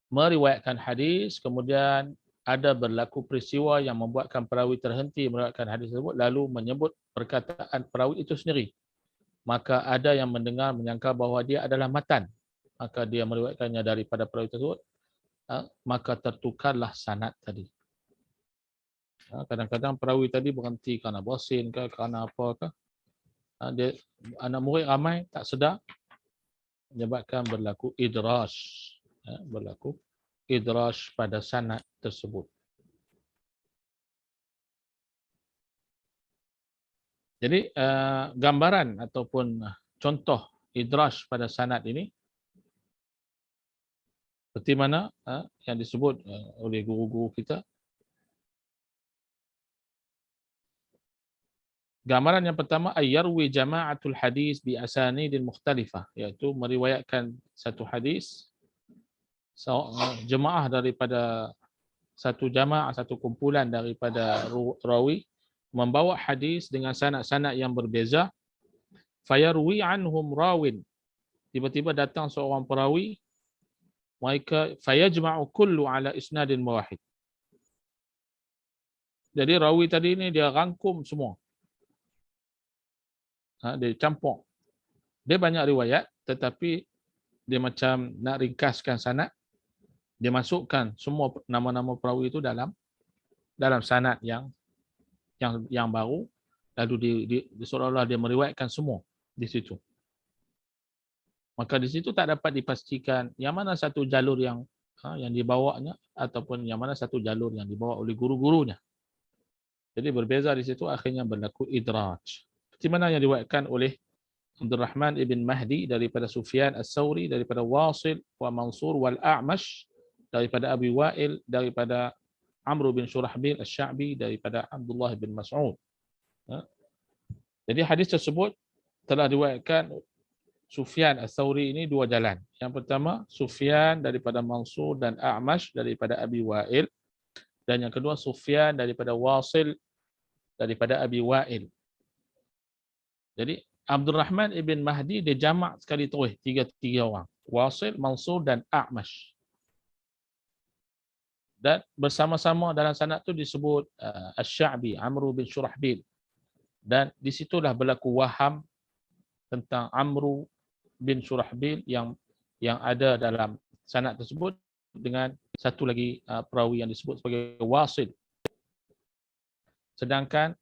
meriwayatkan hadis, kemudian ada berlaku peristiwa yang membuatkan perawi terhenti meriwayatkan hadis tersebut, lalu menyebut perkataan perawi itu sendiri. Maka ada yang mendengar menyangka bahawa dia adalah matan, maka dia meriwayatkannya daripada perawi tersebut, maka tertukarlah sanad tadi. Kadang-kadang perawi tadi berhenti kerana bosin ke, kerana apa ke. Dia, anak murid ramai tak sedar, menyebabkan berlaku idraj. Berlaku idraj pada sanad tersebut. Jadi gambaran ataupun contoh idraj pada sanad ini seperti mana yang disebut oleh guru-guru kita. Gambaran yang pertama, ayyarwi jama'atul hadis bi asanidin mukhtalifah, iaitu meriwayatkan satu hadis, jemaah daripada satu jamaah, satu kumpulan daripada rawi membawa hadis dengan sanad-sanad yang berbeza. Fayarwi anhum rawin, tiba-tiba datang seorang perawi, mereka fayajma'u kullu ala isnadin wahid. Jadi rawi tadi ni dia rangkum semua. Dia campur. Dia banyak riwayat, tetapi dia macam nak ringkaskan sanad. Dia masukkan semua nama-nama perawi itu dalam sanad yang baru, lalu seolah-olah dia meriwayatkan semua di situ. Maka di situ tak dapat dipastikan yang mana satu jalur yang dibawanya ataupun yang mana satu jalur yang dibawa oleh guru-gurunya. Jadi berbeza di situ, akhirnya berlaku idraj. Seperti mana yang diriwayatkan oleh Abdul Rahman ibn Mahdi daripada Sufyan As-Sawri, daripada Wasil wa Mansur wal A'mash, daripada Abi Wa'il, daripada Amr bin Shurahbil Asy-Sya'bi, daripada Abdullah bin Mas'ud. Jadi hadis tersebut telah diriwayatkan Sufyan As-Sawri ini dua jalan. Yang pertama, Sufyan daripada Mansur dan A'mash daripada Abi Wa'il. Dan yang kedua, Sufyan daripada Wasil daripada Abi Wa'il. Jadi Abdul Rahman ibn Mahdi dia jamak sekali terus tiga orang. Wasil, Mansur dan A'mash. Dan bersama-sama dalam sanad tu disebut Asy-Sya'bi, Amr bin Shurahbil. Dan di situlah berlaku waham tentang Amr bin Shurahbil yang ada dalam sanad tersebut dengan satu lagi perawi yang disebut sebagai Wasil. Sedangkan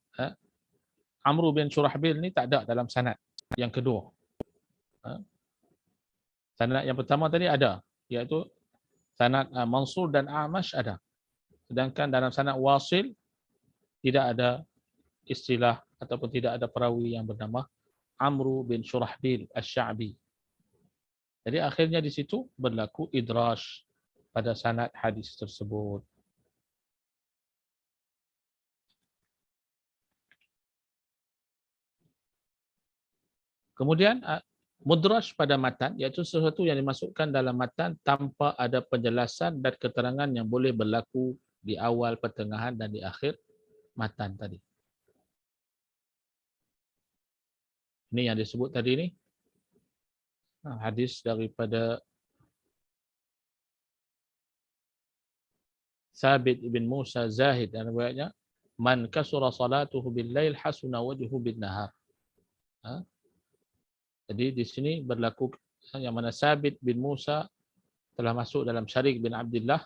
Amr bin Shurahbil ni tak ada dalam sanad yang kedua. Sanad yang pertama tadi ada, iaitu sanad Mansur dan A'mash ada. Sedangkan dalam sanad Wasil tidak ada istilah ataupun tidak ada perawi yang bernama Amr bin Shurahbil Asy-Sya'bi. Jadi akhirnya di situ berlaku idraj pada sanad hadis tersebut. Kemudian mudraj pada matan, iaitu sesuatu yang dimasukkan dalam matan tanpa ada penjelasan dan keterangan yang boleh berlaku di awal, pertengahan dan di akhir matan tadi. Ini yang disebut tadi ni. Hadis daripada Sabit ibn Musa Zahid dan riwayatnya, man kasura salatuhu bil lail hasuna wajhuhu bin nahar. Jadi di sini berlaku yang mana Sabit bin Musa telah masuk dalam Syarik bin Abdullah,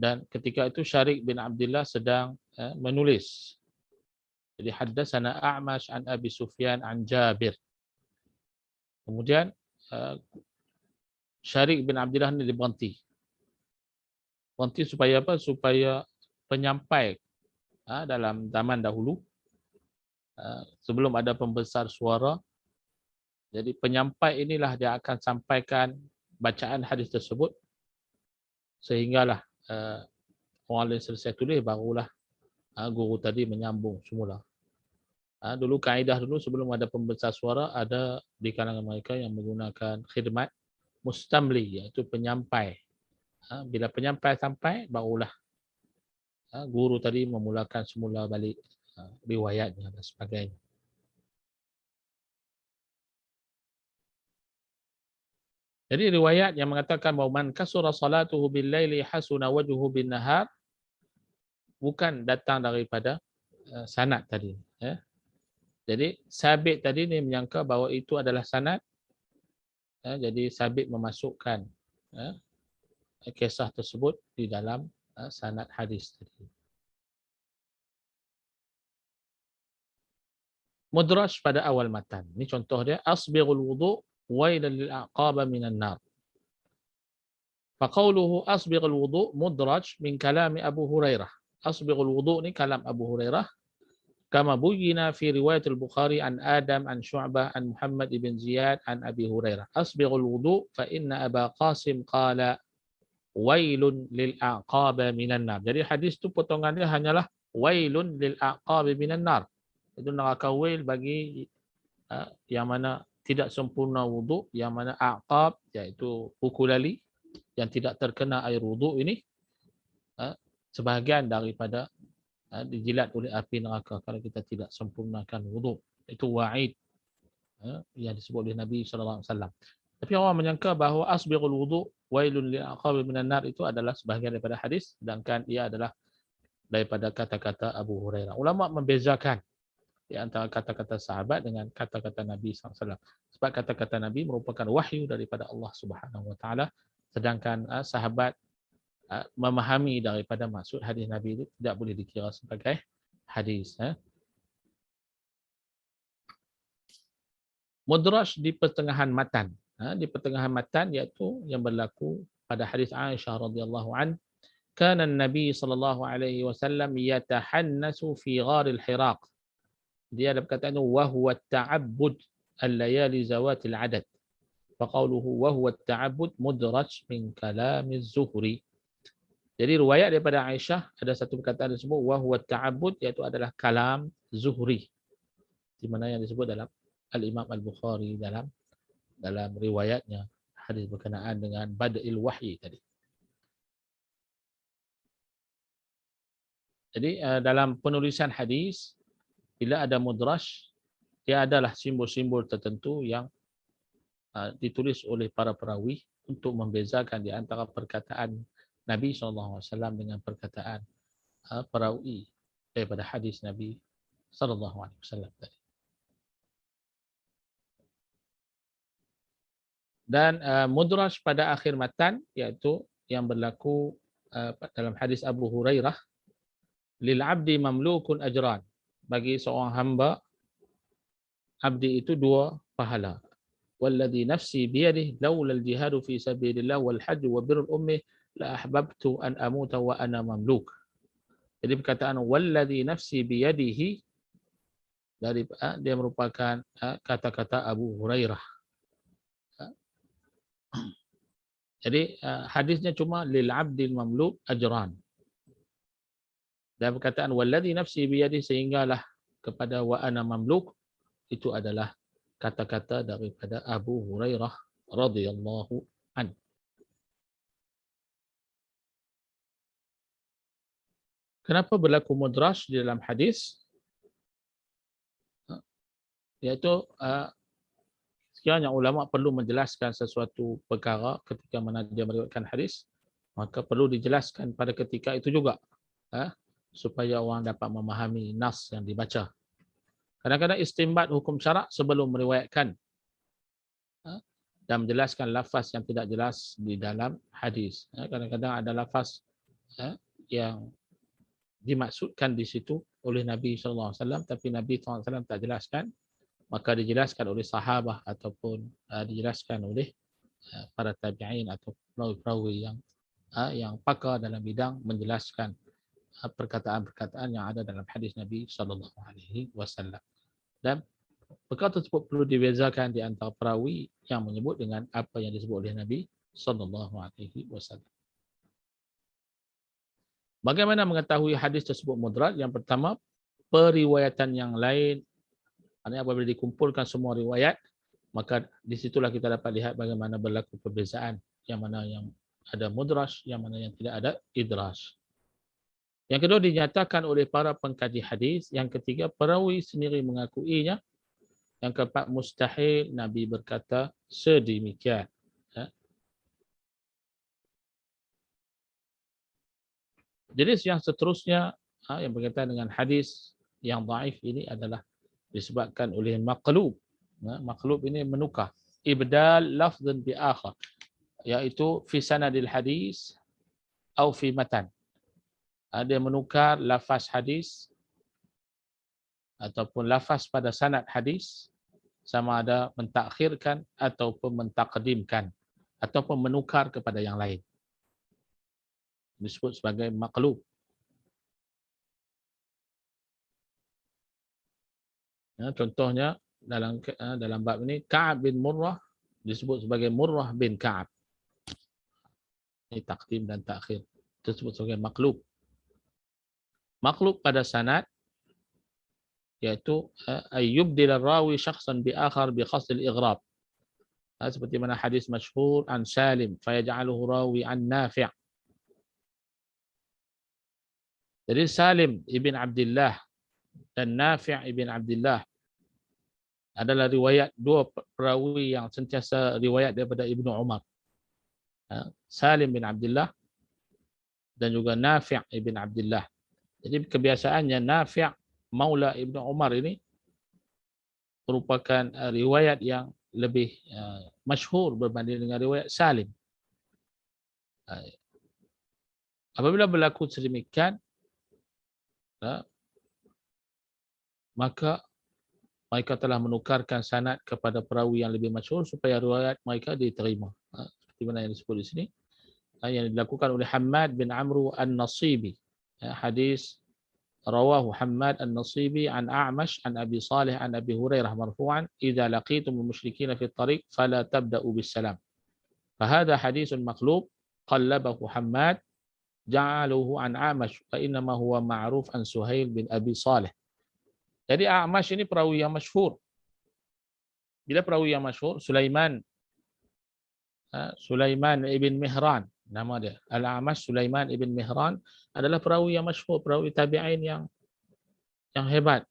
dan ketika itu Syarik bin Abdullah sedang menulis. Jadi haddatsana A'mash an Abi Sufyan an Jabir. Kemudian Syarik bin Abdullah ini berhenti. Berhenti supaya apa? Supaya penyampai dalam zaman dahulu, sebelum ada pembesar suara, jadi penyampai inilah dia akan sampaikan bacaan hadis tersebut, sehinggalah orang lain selesai tulis, barulah guru tadi menyambung semula. Dulu kaedah dulu sebelum ada pembesar suara, ada di kalangan mereka yang menggunakan khidmat mustamli, iaitu penyampai. Bila penyampai sampai, barulah guru tadi memulakan semula balik riwayatnya dan sebagainya. Jadi riwayat yang mengatakan bahawa man kasura salatuhu bil laili hasuna wajhuhu bin nahar bukan datang daripada sanad tadi. Jadi Sabit tadi ni menyangka bahawa itu adalah sanad, Jadi Sabit memasukkan kisah tersebut di dalam sanad hadis tadi. Mudraj pada awal matan. Ini contoh dia, asbighul wudu' wailan lil aqaba minan nar. Faqauluhu asbighul wudu' mudraj min kalami Abu Hurairah. Asbighul wudu' ni kalam Abu Hurairah. Kama buyina fi riwayat al-Bukhari an Adam an Syu'bah an Muhammad ibn Ziyad an Abi Hurairah. Asbighul wudu' fa inna Aba Qasim qala wailun lil aqaba minan nar. Jadi hadis tu potongannya hanyalah wailun lil aqaba minan nar. Itu neraka wail bagi yang mana tidak sempurna wuduk, yang mana aqab iaitu kuku lali yang tidak terkena air wuduk ini sebahagian daripada dijilat oleh api neraka kalau kita tidak sempurnakan wuduk. Itu wa'id yang disebut oleh Nabi sallallahu alaihi wasallam. Tapi orang menyangka bahawa asbighul wudu' wailun lil aqabi minan nar itu adalah sebahagian daripada hadis, sedangkan ia adalah daripada kata-kata Abu Hurairah. Ulama membezakan di antara kata-kata sahabat dengan kata-kata Nabi SAW. Sebab kata-kata Nabi merupakan wahyu daripada Allah Subhanahu Wa Taala, sedangkan sahabat memahami daripada maksud hadis Nabi itu tidak boleh dikira sebagai hadis. Mudraj di pertengahan matan. Di pertengahan matan iaitu yang berlaku pada hadis Aisyah radhiyallahu an, kana Nabi sallallahu alaihi wasallam yatahannasu fi gharil Hiraq. Dia ada perkataan wa huwa ta'abbud al-layali zawatil adad. Fa qawluhu wa huwa ta'abbud mudraj min kalam az-Zuhri. Jadi riwayat daripada Aisyah ada satu perkataan disebut wa huwa ta'abbud, iaitu adalah kalam Zuhri. Di mana yang disebut dalam Al-Imam Al-Bukhari dalam riwayatnya hadis berkenaan dengan bad'il wahyi tadi. Jadi dalam penulisan hadis bila ada mudraj, ia adalah simbol-simbol tertentu yang ditulis oleh para perawi untuk membezakan di antara perkataan Nabi SAW dengan perkataan perawi daripada hadis Nabi SAW tadi. Dan mudraj pada akhir matan iaitu yang berlaku dalam hadis Abu Hurairah, lil abdi mamlukun ajran. Bagi seorang hamba, abdi itu 2 pahala. Walladhi nafsi biyadihi laulal jihadu fi sabilillah wal hajj wa birrul ummi la ahbabtu an amuta wa ana mamluk. Jadi perkataan walladhi nafsi biyadihi dari dia merupakan kata-kata Abu Hurairah. Jadi hadisnya cuma lil abdil mamluk ajran. Dan perkataan walladhi nafsi biyadihi sehinggalah kepada wa ana mamluk itu adalah kata-kata daripada Abu Hurairah radhiyallahu an. Kenapa berlaku mudraj di dalam hadis? Iaitu sekiranya ulama perlu menjelaskan sesuatu perkara ketika mana dia meriwayatkan hadis, maka perlu dijelaskan pada ketika itu juga, supaya orang dapat memahami nas yang dibaca. Kadang-kadang istinbat hukum syarak sebelum meriwayatkan dan menjelaskan lafaz yang tidak jelas di dalam hadis. Kadang-kadang ada lafaz yang dimaksudkan di situ oleh Nabi SAW, tapi Nabi SAW tak jelaskan, maka dijelaskan oleh sahabah ataupun dijelaskan oleh para tabi'in atau perawi-perawi yang pakar dalam bidang menjelaskan perkataan-perkataan yang ada dalam hadis Nabi SAW. Dan perkara tersebut perlu dibezakan di antara perawi yang menyebut dengan apa yang disebut oleh Nabi SAW. Bagaimana mengetahui hadis tersebut mudraj? Yang pertama, periwayatan yang lain. Maksudnya apabila dikumpulkan semua riwayat, maka disitulah kita dapat lihat bagaimana berlaku perbezaan. Yang mana yang ada mudraj, yang mana yang tidak ada idraj. Yang kedua, dinyatakan oleh para pengkaji hadis. Yang ketiga, perawi sendiri mengakuinya. Yang keempat, mustahil Nabi berkata sedemikian. Jadi yang seterusnya yang berkaitan dengan hadis yang dhaif ini adalah disebabkan oleh maqlub. Maqlub ini menukar. ibdal lafzan bi akhar, iaitu fi sanadil hadis atau fi matan. Dia menukar lafaz hadis ataupun lafaz pada sanad hadis, sama ada mentakhirkan ataupun mentakdimkan ataupun menukar kepada yang lain. Disebut sebagai maqlub. Contohnya dalam bab ini Ka'ab bin Murrah disebut sebagai Murrah bin Ka'ab. Ini takdim dan takhir. Disebut sebagai maqlub. Maqlub pada sanad yaitu ayyubdil rawi syakhsan bi akhar bi qasd al-ighrab. Seperti mana hadis masyhur an Salim fayaj'aluhu rawi an Nafi'. Jadi Salim ibn Abdullah dan Nafi' ibn Abdullah adalah riwayat dua perawi yang sentiasa riwayat daripada Ibnu Umar. Salim bin Abdullah dan juga Nafi' ibn Abdullah. Jadi kebiasaannya Nafi' maula Ibnu Umar ini merupakan riwayat yang lebih masyhur berbanding dengan riwayat Salim. Apabila berlaku sedemikian, maka mereka telah menukarkan sanad kepada perawi yang lebih masyhur supaya riwayat mereka diterima. Seperti mana yang disebut di sini, yang dilakukan oleh Hammad bin Amru An-Nasibi. Hadis rawahu Hammad An-Nasibi an A'mash an Abi Salih an Abi Hurairah marfu'an, idza laqitum al-musyrikeen fi at-tariq fala tabda'u bis-salam. Fahadha hadithun maqlub qallabahu Hammad ja'aluhu an A'mash fa innama huwa ma'ruf an Suhail bin Abi Salih. Jadi A'mash ini perawi yang masyhur. Bila perawi yang masyhur, Sulaiman ibn Mihran, nama dia. Al-A'mash Sulaiman ibn Mihran adalah perawi yang masyhur, perawi tabi'in yang hebat.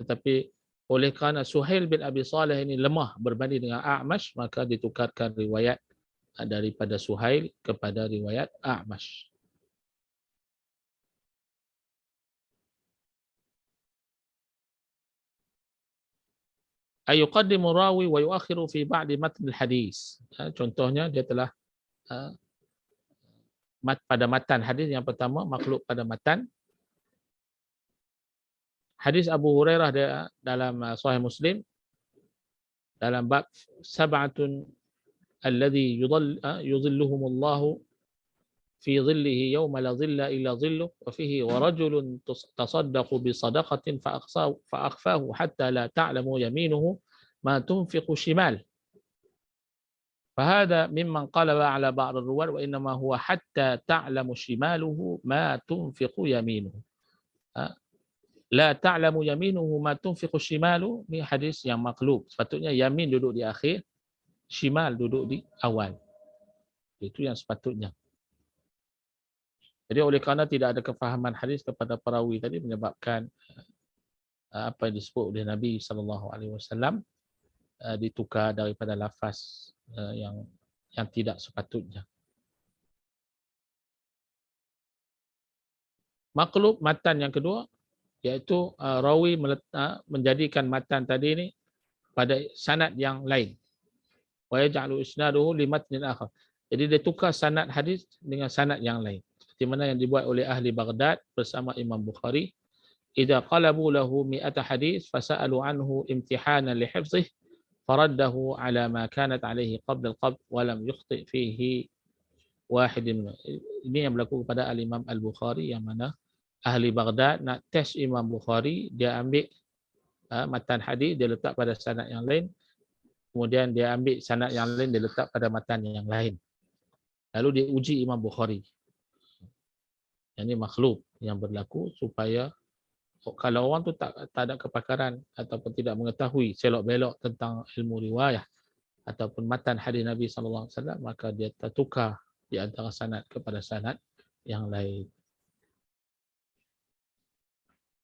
Tetapi oleh kerana Suhail bin Abi Salih ini lemah berbanding dengan A'mash, maka ditukarkan riwayat daripada Suhail kepada riwayat A'mash. Ayuqaddimu rawi wa yuakhiru fi ba'di matn al-hadis. Contohnya dia telah pada matan hadis yang pertama, makhluk pada matan. Hadis Abu Hurairah dalam Sahih Muslim dalam bab sab'atun alladhi yudhilluhumullahu fi dhillihi yawma la dhilla illa dhilluh wa fihi wa rajulun tasaddaqu bi sadaqatin fa akhfahu hatta la ta'lamu yaminuhu ma tunfiqu shimal. فهذا ممن قلب على بعض الرواة وإنما هو حتى تعلم شماله ما تنفق يمينه. لا تعلم يمينه ما تنفق شماله, ni hadis yang maqlub. Sepatutnya yamin duduk di akhir, shimal duduk di awal. Itu yang sepatutnya. Jadi oleh kerana tidak ada kefahaman hadis kepada perawi tadi menyebabkan apa yang disebut oleh Nabi SAW ditukar daripada lafaz yang tidak sepatutnya. Maqlub matan yang kedua iaitu rawi menjadikan matan tadi ini pada sanad yang lain. Wa yaj'alu isnaduhu li matnin akhar. Jadi dia tukar sanad hadis dengan sanad yang lain. Seperti mana yang dibuat oleh ahli Baghdad bersama Imam Bukhari. Idza qalabu lahu mi'ata hadis fasa'alu anhu imtihanan li hifdhihi faraddahu ala ma kanat alaihi qabla al-qabd wa lam yukhti fihi wahid. Ini yang berlaku kepada al-Imam Al-Bukhari, yang mana ahli Baghdad nak test Imam Bukhari, dia ambil matan hadis, dia letak pada sanad yang lain, kemudian dia ambil sanad yang lain, dia letak pada matan yang lain, lalu dia uji Imam Bukhari. Ini makhluk yang berlaku supaya kalau orang tu tak ada kepakaran ataupun tidak mengetahui selok-belok tentang ilmu riwayah ataupun matan hadis Nabi SAW, maka dia tertukar di antara sanad kepada sanad yang lain.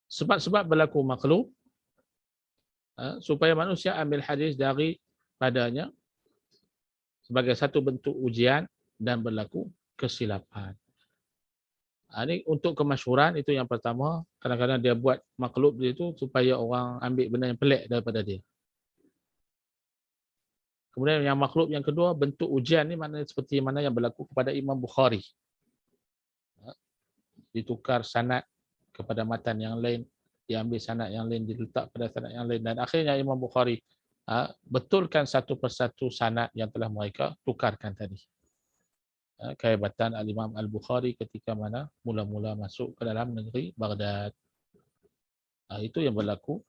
Sebab-sebab berlaku makhluk supaya manusia ambil hadis dari padanya sebagai satu bentuk ujian dan berlaku kesilapan. Ini untuk kemasyhuran, itu yang pertama. Kadang-kadang dia buat makhluk dia itu supaya orang ambil benda yang pelik daripada dia. Kemudian yang makhlub yang kedua, bentuk ujian ni maknanya seperti mana yang berlaku kepada Imam Bukhari. Ditukar sanad kepada matan yang lain, diambil sanad yang lain, diletak pada sanad yang lain, dan akhirnya Imam Bukhari betulkan satu persatu sanad yang telah mereka tukarkan tadi. Kehebatan Al-Imam Al-Bukhari ketika mana mula-mula masuk ke dalam negeri Baghdad. Itu yang berlaku.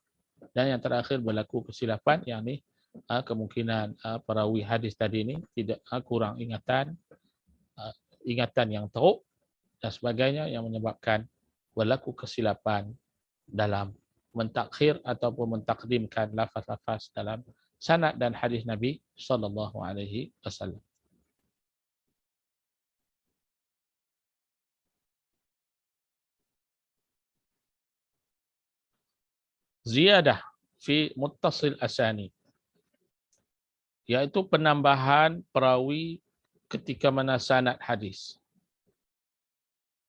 Dan yang terakhir berlaku kesilapan, yang ni kemungkinan perawi hadis tadi ni tidak kurang ingatan yang teruk dan sebagainya, yang menyebabkan berlaku kesilapan dalam mentakhir ataupun mentakdimkan lafaz-lafaz dalam sanad dan hadis Nabi sallallahu alaihi wasallam. Ziyadah fi muttasil asani, iaitu penambahan perawi ketika mana sanad hadis.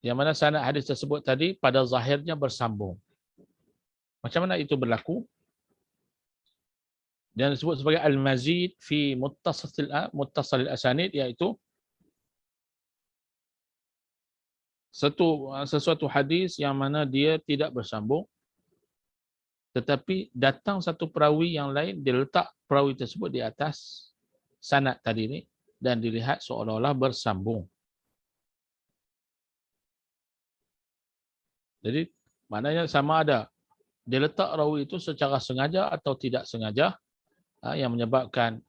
Yang mana sanad hadis tersebut tadi pada zahirnya bersambung. Macam mana itu berlaku? Dan disebut sebagai al-mazid fi muttasil asanid, iaitu sesuatu hadis yang mana dia tidak bersambung, tetapi datang satu perawi yang lain, diletak perawi tersebut di atas sanad tadi ni dan dilihat seolah-olah bersambung. Jadi maknanya sama ada dia letak rawi itu secara sengaja atau tidak sengaja, yang menyebabkan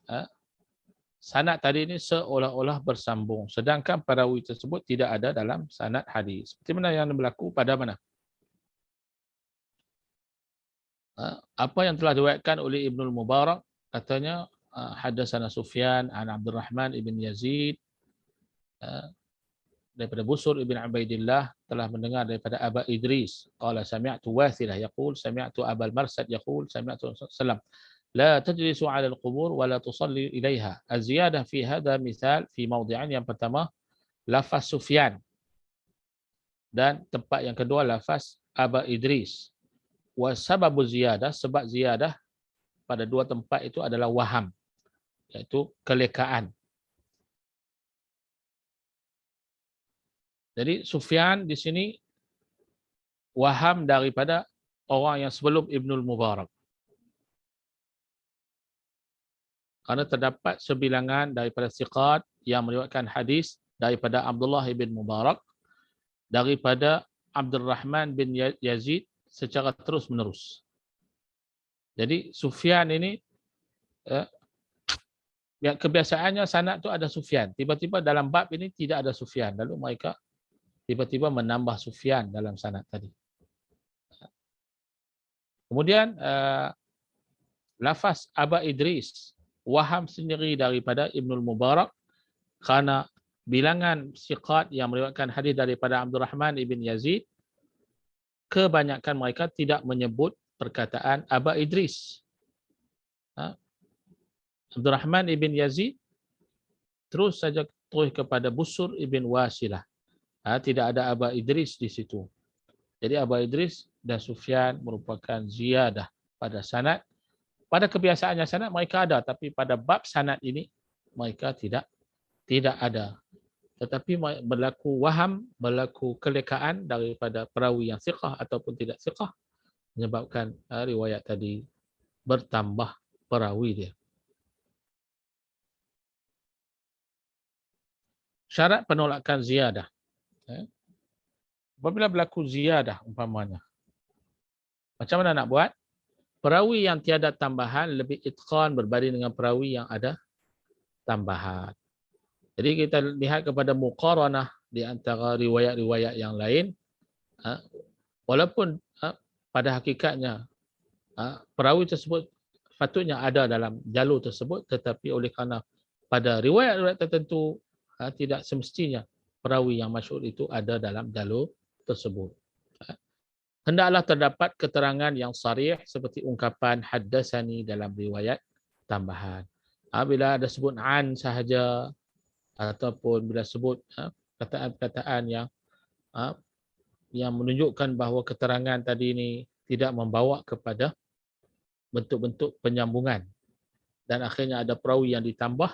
sanad tadi ini seolah-olah bersambung, sedangkan perawi tersebut tidak ada dalam sanad hadis. Seperti mana yang berlaku pada mana? Apa yang telah diriwayatkan oleh Ibnul Mubarak, katanya hadatsana Sufyan an Abdurrahman ibn Yazid daripada Busur ibn Ubaidillah, telah mendengar daripada Aba Idris, qala sami'tu Wathilah yaqul sami'tu Abal Marsad yaqul sami'tu sallam la tajlisu 'ala al-qubur wa la tusalli ilaiha. Az-ziyadah fi hadha misal fi mawdi'an. Yang pertama lafaz Sufyan, dan tempat yang kedua lafaz Aba Idris. Wa sababu ziyadah, sebab ziyadah pada dua tempat itu adalah waham, iaitu kelekaan. Jadi Sufyan di sini waham daripada orang yang sebelum Ibnul Mubarak. Karena terdapat sebilangan daripada siqat yang meriwayatkan hadis daripada Abdullah bin Mubarak, daripada Abdurrahman bin Yazid secara terus menerus. Jadi Sufyan ini yang kebiasaannya sanad tu ada Sufyan, tiba-tiba dalam bab ini tidak ada Sufyan, lalu mereka tiba-tiba menambah Sufyan dalam sanad tadi. Kemudian lafaz Aba Idris waham sendiri daripada Ibnul Mubarak, kerana bilangan siqat yang meriwayatkan hadis daripada Abdurrahman ibn Yazid, kebanyakan mereka tidak menyebut perkataan Aba Idris. Abdurrahman ibn Yazid terus saja terus kepada Busur ibn Wasilah. Tidak ada Aba Idris di situ. Jadi Aba Idris dan Sufyan merupakan ziyadah pada sanad. Pada kebiasaannya sanad mereka ada, tapi pada bab sanad ini mereka tidak ada. Tetapi berlaku waham, berlaku kelekaan daripada perawi yang siqah ataupun tidak siqah, menyebabkan riwayat tadi bertambah perawi dia. Syarat penolakan ziyadah. Apabila berlaku ziyadah umpamanya, macam mana nak buat? Perawi yang tiada tambahan lebih itqan berbanding dengan perawi yang ada tambahan. Jadi kita lihat kepada muqaranah di antara riwayat-riwayat yang lain, walaupun pada hakikatnya perawi tersebut patutnya ada dalam jalur tersebut, tetapi oleh kerana pada riwayat-riwayat tertentu tidak semestinya perawi yang masyhur itu ada dalam jalur tersebut. Hendaklah terdapat keterangan yang sarih seperti ungkapan haddatsani dalam riwayat tambahan. Bila ada sebut an sahaja, ataupun bila sebut perkataan-perkataan yang menunjukkan bahawa keterangan tadi ini tidak membawa kepada bentuk-bentuk penyambungan, dan akhirnya ada perawi yang ditambah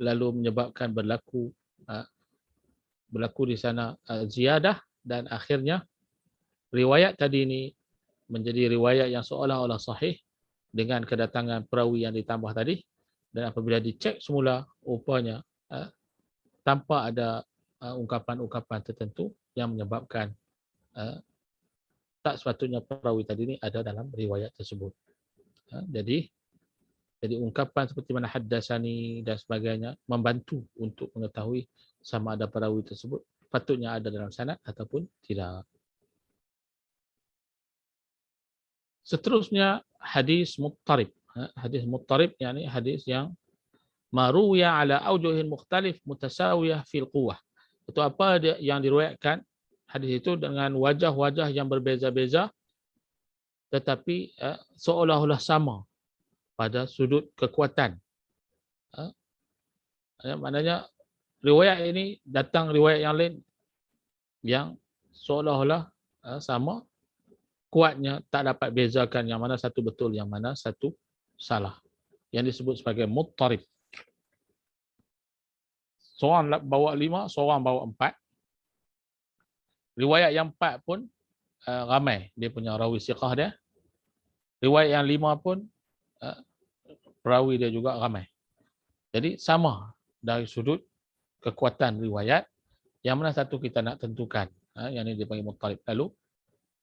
lalu menyebabkan berlaku di sana ziyadah, dan akhirnya riwayat tadi ini menjadi riwayat yang seolah-olah sahih dengan kedatangan perawi yang ditambah tadi, dan apabila dicek semula rupanya tanpa ada ungkapan-ungkapan tertentu yang menyebabkan tak sepatutnya perawi tadi ini ada dalam riwayat tersebut. Jadi ungkapan seperti mana haddatsani dan sebagainya membantu untuk mengetahui sama ada perawi tersebut patutnya ada dalam sanad ataupun tidak. Seterusnya hadis muttarib. Hadis muttarib yakni hadis yang maruya ala aujuhin mukhtalif mutasawiyah fil quwwah. Itu apa dia yang diriwayatkan hadis itu dengan wajah-wajah yang berbeza-beza tetapi seolah-olah sama pada sudut kekuatan. Maknanya riwayat ini datang riwayat yang lain yang seolah-olah sama, kuatnya tak dapat bezakan yang mana satu betul, yang mana satu salah. Yang disebut sebagai muttarib. Seorang bawa 5, seorang bawa 4. Riwayat yang 4 pun ramai, dia punya rawi siqah dia. Riwayat yang 5 pun perawi dia juga ramai. Jadi sama dari sudut kekuatan riwayat, yang mana satu kita nak tentukan. Yang ini dipanggil muttarib. Lalu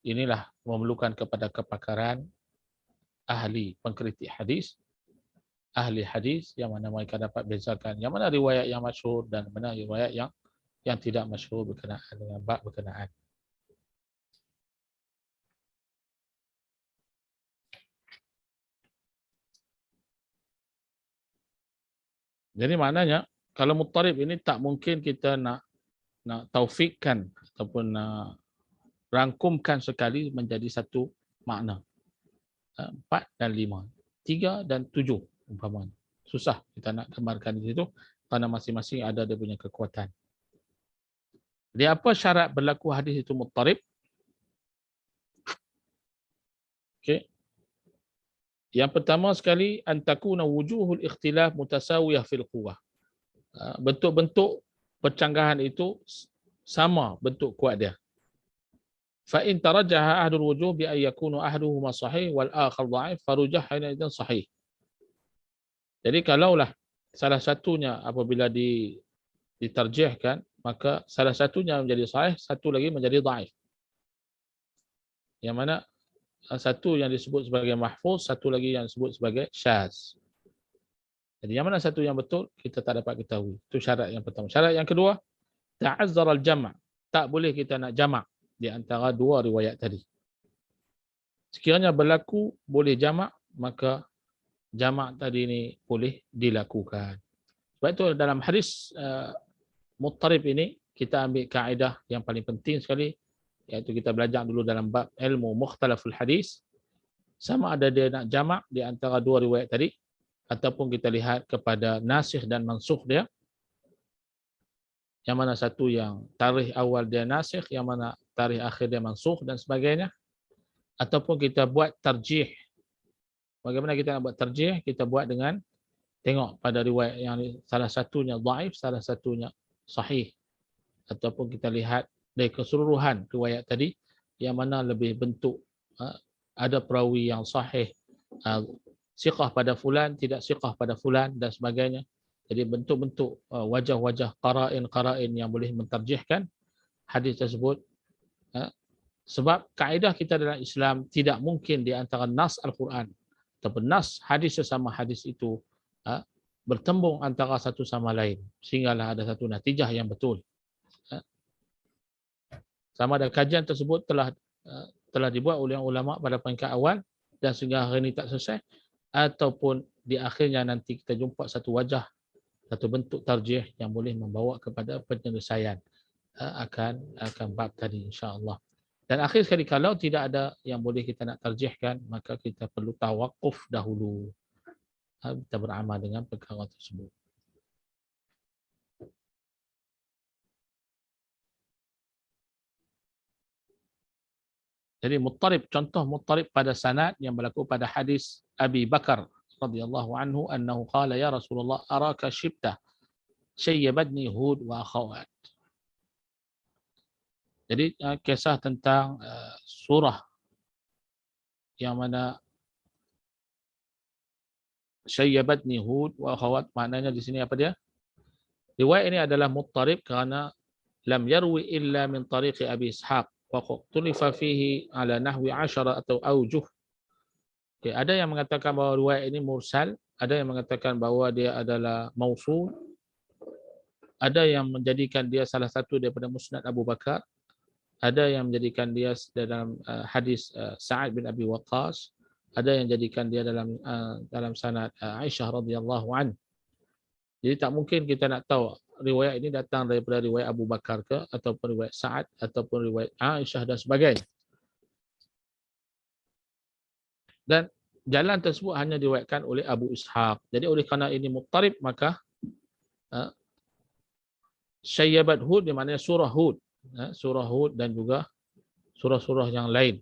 inilah memerlukan kepada kepakaran ahli pengkritik hadis, ahli hadis yang mana mereka dapat bezakan yang mana riwayat yang masyhur dan mana riwayat yang tidak masyhur berkenaan dengan bab berkenaan. Jadi maknanya kalau muttarib ini tak mungkin kita nak taufikkan ataupun nak rangkumkan sekali menjadi satu makna. 4 dan 5, 3 dan 7 umpamanya. Susah kita nak gambarkan di situ kerana masing-masing ada dia punya kekuatan. Jadi apa syarat berlaku hadis itu muttarib? Okey. Yang pertama sekali, antakuna wujuhul ikhtilaf mutasawiyah fil quwwah. Bentuk-bentuk percanggahan itu sama bentuk kuat dia. Fa in tarajjaha ahdul wujuh bi ay yakunu ahduhuma sahih wal akhar dha'if farujah hinaidin sahih. Jadi kalaulah salah satunya apabila ditarjihkan, maka salah satunya menjadi sahih, satu lagi menjadi dhaif. Yang mana satu yang disebut sebagai mahfuz, satu lagi yang disebut sebagai syaz. Jadi yang mana satu yang betul, kita tak dapat ketahui. Itu syarat yang pertama. Syarat yang kedua, ta'azzar al-jam'. Tak boleh kita nak jamak di antara dua riwayat tadi. Sekiranya berlaku boleh jamak, maka jamak tadi ini boleh dilakukan. Sebab itu dalam hadis muttarib ini, kita ambil kaedah yang paling penting sekali, iaitu kita belajar dulu dalam bab ilmu mukhtalaful hadis, sama ada dia nak jamak di antara dua riwayat tadi, ataupun kita lihat kepada nasikh dan mansukh dia, yang mana satu yang tarikh awal dia nasikh, yang mana tarikh akhir dia mansukh dan sebagainya, ataupun kita buat tarjih. Bagaimana kita nak buat tarjih? Kita buat dengan tengok pada riwayat yang salah satunya dhaif, salah satunya sahih, ataupun kita lihat dari keseluruhan riwayat tadi yang mana lebih bentuk ada perawi yang sahih, siqah pada fulan, tidak siqah pada fulan dan sebagainya. Jadi bentuk-bentuk wajah-wajah qara'in yang boleh mentarjihkan hadis tersebut. Sebab kaedah kita dalam Islam tidak mungkin di antara nas Al-Quran ataupun nas hadis sesama hadis itu bertembung antara satu sama lain sehinggalah ada satu natijah yang betul. Sama ada kajian tersebut telah dibuat oleh ulama pada peringkat awal dan sehingga hari ini tak selesai, ataupun di akhirnya nanti kita jumpa satu wajah, satu bentuk tarjih yang boleh membawa kepada penyelesaian akan bab tadi insya-Allah. Dan akhir sekali, kalau tidak ada yang boleh kita nak tarjihkan, maka kita perlu tawakuf dahulu. Kita beramal dengan perkara tersebut. Jadi muttarib, contoh muttarib pada sanad yang berlaku pada hadis Abi Bakar radhiyallahu anhu annahu qala ya Rasulullah araka shibta syayyabatni Hud wa akhawat. Jadi kisah tentang surah yang mana syayyabatni Hud wa akhawat, maknanya di sini apa dia? Riwayat ini adalah muttarib kerana lam yarwi illa min tariqi Abi Ishaq wa tulifa fihi ala nahwi 10 atau aujuh. Okay, ada yang mengatakan bahawa riwayat ini mursal, ada yang mengatakan bahawa dia adalah mausul, ada yang menjadikan dia salah satu daripada musnad Abu Bakar, ada yang menjadikan dia dalam hadis Sa'ad bin Abi Waqqas, ada yang jadikan dia dalam sanad Aisyah radhiyallahu an. Jadi tak mungkin kita nak tahu riwayat ini datang daripada riwayat Abu Bakar ke, ataupun riwayat Sa'ad, ataupun riwayat Aisyah dan sebagainya. Dan jalan tersebut hanya diriwayatkan oleh Abu Ishaq. Jadi oleh kerana ini muttarib, maka Syayyabat Hud di maknanya surah Hud. Surah Hud dan juga surah-surah yang lain.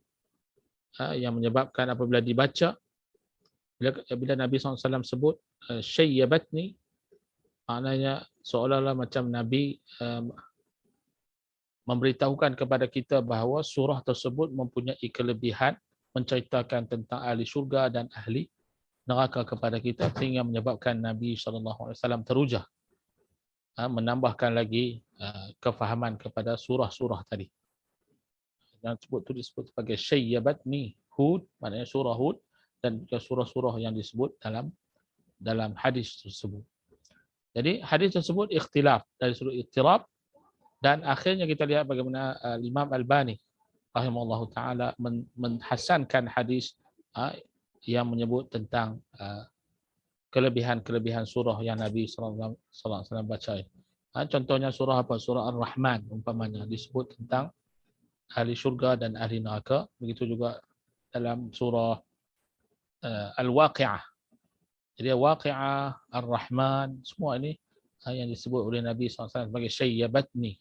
Yang menyebabkan apabila dibaca, bila Nabi SAW sebut Syayyabatni, maknanya seolah-olah macam Nabi memberitahukan kepada kita bahawa surah tersebut mempunyai kelebihan menceritakan tentang ahli syurga dan ahli neraka kepada kita, sehingga menyebabkan Nabi SAW teruja menambahkan lagi kefahaman kepada surah-surah tadi. Dan disebut sebagai Syayyabatni Hud, maknanya surah Hud, dan juga surah-surah yang disebut dalam hadis tersebut. Jadi hadis tersebut ikhtilaf dari sudut ittirab, dan akhirnya kita lihat bagaimana Imam Albani rahimahullah ta'ala menhasankan hadis yang menyebut tentang kelebihan-kelebihan surah yang Nabi SAW baca. Contohnya surah apa? Surah Ar-Rahman umpamanya disebut tentang ahli syurga dan ahli neraka. Begitu juga dalam surah Al-Waqi'ah. Jadi Waqi'ah, Ar-Rahman, semua ini yang disebut oleh Nabi SAW sebagai Syayyabatni,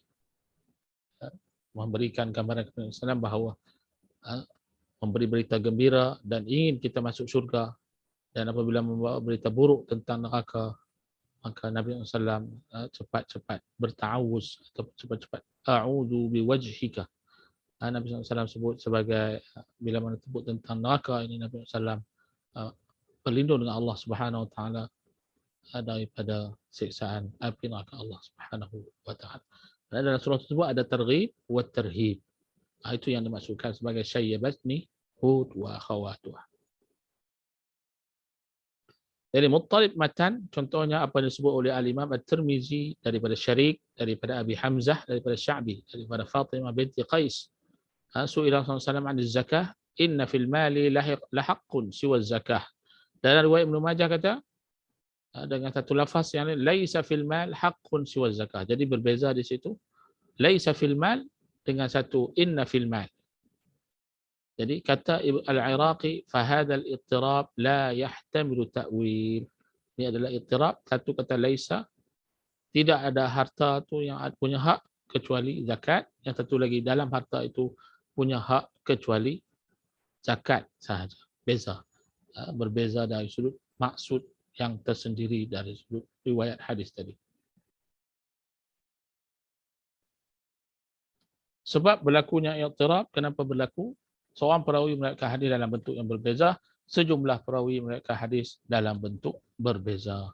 memberikan gambaran kepada Islam bahawa memberi berita gembira dan ingin kita masuk syurga, dan apabila membawa berita buruk tentang neraka, maka Nabi SAW cepat-cepat berta'awuz atau cepat-cepat a'udhu biwajhika. Nabi SAW sebut sebagai, bila mana sebut tentang neraka ini, Nabi SAW berlindung dengan Allah Subhanahu Wa Taala daripada siksaan api neraka Allah Subhanahu Wa Taala. Dan dalam surah tersebut ada targhib wa tarhib. Itu yang dimaksudkan sebagai Syayyabatni Hud wa akhawatuha. Jadi muttalib matan, contohnya apa yang disebut oleh Al-Imam At-Tirmizi daripada Syarik, daripada Abi Hamzah, daripada Sya'bi, daripada Fatimah binti Qais. Su'ila Rasulullah SAW zakah, inna fil mali lahaqqun siwa zakah. Dalam riwayat Ibnu Majah kata dengan satu lafaz yang lain, laisa fil mal haqqun siwa zakah. Jadi berbeza di situ, laisa fil mal dengan satu inna fil mal. Jadi kata Al-Iraqi, fahadha al-ittirab la yahtamilu ta'wil. Ini adalah ittirab, satu kata laisa, tidak ada harta tu yang punya hak kecuali zakat, yang satu lagi dalam harta itu punya hak kecuali zakat sahaja. Beza. Berbeza dari sudut maksud yang tersendiri dari sudut riwayat hadis tadi. Sebab berlakunya i'tirab, kenapa berlaku? Seorang perawi meriwayatkan hadis dalam bentuk yang berbeza, sejumlah perawi meriwayatkan hadis dalam bentuk berbeza.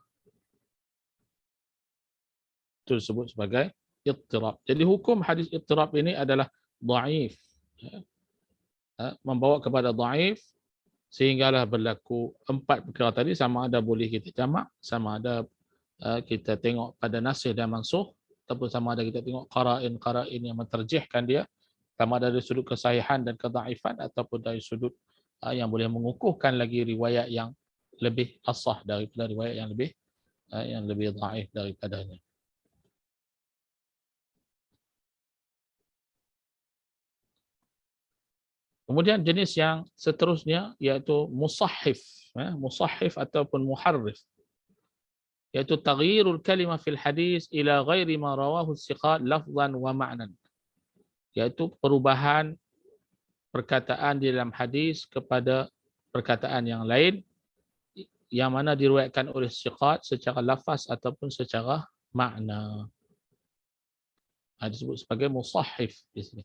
Itu disebut sebagai i'tirab. Jadi hukum hadis i'tirab ini adalah dhaif. Membawa kepada dhaif, sehinggalah berlaku empat perkara tadi, sama ada boleh kita jamak, sama ada kita tengok pada nasih dan mansuh, ataupun sama ada kita tengok qara'in yang menterjihkan dia, sama ada dari sudut kesahihan dan kedhaifan, ataupun dari sudut yang boleh mengukuhkan lagi riwayat yang lebih asah daripada riwayat yang lebih dhaif daripadanya. Kemudian jenis yang seterusnya iaitu musahhif, musahhif ataupun muharrif, iaitu taghyirul kalimah fil hadis ila ghairi ma rawahu as-siqat lafzan wa ma'nan, iaitu perubahan perkataan di dalam hadis kepada perkataan yang lain yang mana diriwayatkan oleh siqat secara lafaz ataupun secara makna. Disebut sebagai musahhif di sini.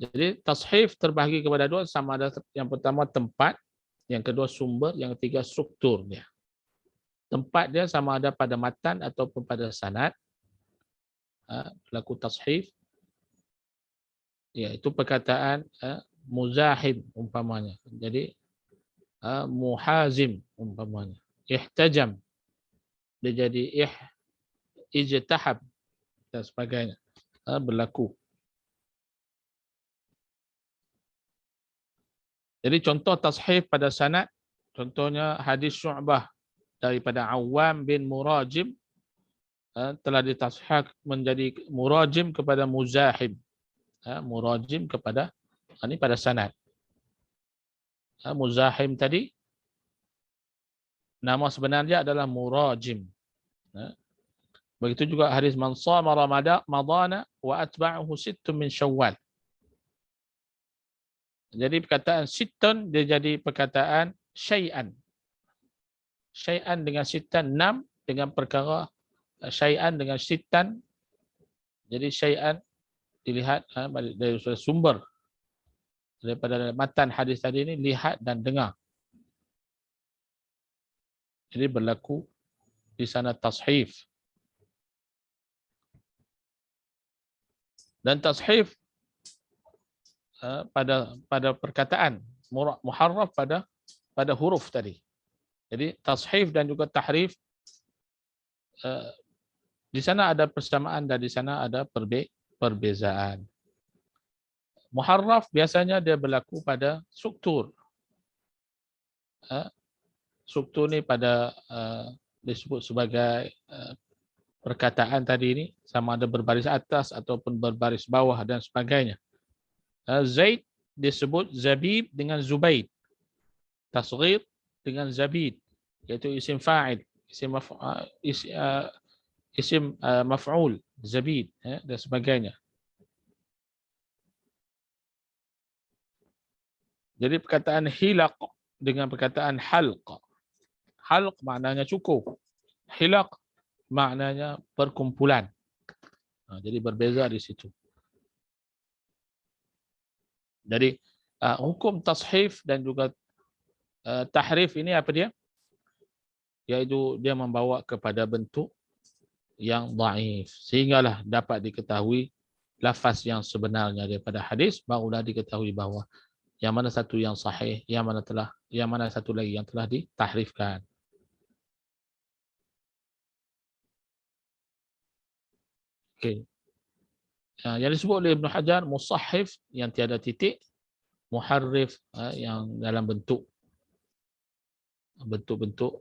Jadi tashif terbahagi kepada dua, sama ada yang pertama tempat, yang kedua sumber, yang ketiga struktur dia. Tempat dia sama ada pada matan ataupun pada sanad. Berlaku tashif, iaitu perkataan muzahim umpamanya. Jadi muhazim umpamanya. Ihtajam, dia jadi ijtahab dan sebagainya. Berlaku. Jadi contoh tashif pada sanad, contohnya hadis Syu'bah daripada Awam bin Murajim, telah ditashih menjadi murajim kepada muzahim. Murajim kepada, ini pada sanad. Muzahim tadi nama sebenarnya adalah murajim. Begitu juga hadis man shama ramadana wa atba'ahu sittun min syawal. Jadi perkataan sittun dia jadi perkataan syai'an. Syai'an dengan sittan 6, dengan perkara syai'an dengan sittan. Jadi syai'an dilihat dari sumber daripada matan hadis tadi ini, lihat dan dengar. Jadi berlaku di sana tashif. Dan tashif pada perkataan, muharraf pada huruf tadi. Jadi tashif dan juga tahrif, di sana ada persamaan dan di sana ada perbezaan. Muharraf biasanya dia berlaku pada struktur. Struktur ni pada disebut sebagai perkataan tadi ini, sama ada berbaris atas ataupun berbaris bawah dan sebagainya. Zaid disebut Zabib dengan Zubaid. Tasghir dengan Zabid, iaitu isim fa'il, isim maf'ul, Zabid dan sebagainya. Jadi perkataan hilaq dengan perkataan halq. Halq maknanya cukur. Hilaq maknanya perkumpulan. Jadi berbeza di situ. Jadi hukum tashif dan juga tahrif ini apa dia? Iaitu dia membawa kepada bentuk yang dhaif, sehinggalah dapat diketahui lafaz yang sebenarnya daripada hadis, barulah diketahui bahawa yang mana satu yang sahih, yang mana satu lagi yang telah ditahrifkan. Okey. Yang disebut oleh Ibn Hajar musahhif yang tiada titik, muharrif yang dalam bentuk-bentuk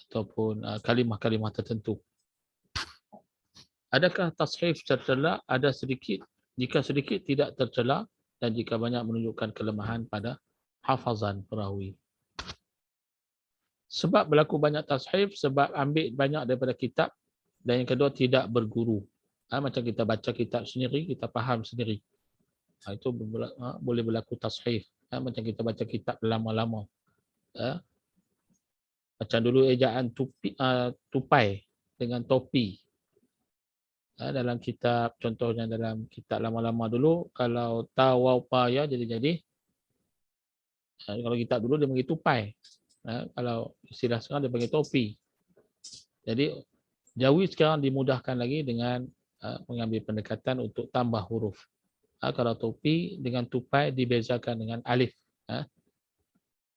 ataupun kalimah-kalimah tertentu. Adakah tashif tercela? Ada sedikit. Jika sedikit tidak tercela, dan jika banyak menunjukkan kelemahan pada hafazan perawi. Sebab berlaku banyak tashif, sebab ambil banyak daripada kitab, dan yang kedua tidak berguru. Macam kita baca kitab sendiri, kita faham sendiri. Itu boleh berlaku tashif. Macam kita baca kitab lama-lama. Macam dulu ejaan tupai dengan topi. Dalam kitab, contohnya dalam kitab lama-lama dulu, kalau tawau paya jadi. Kalau kitab dulu dia panggil tupai. Kalau istilah sekarang dia panggil topi. Jadi Jawi sekarang dimudahkan lagi dengan mengambil pendekatan untuk tambah huruf. Kalau topi dengan tupai dibezakan dengan alif.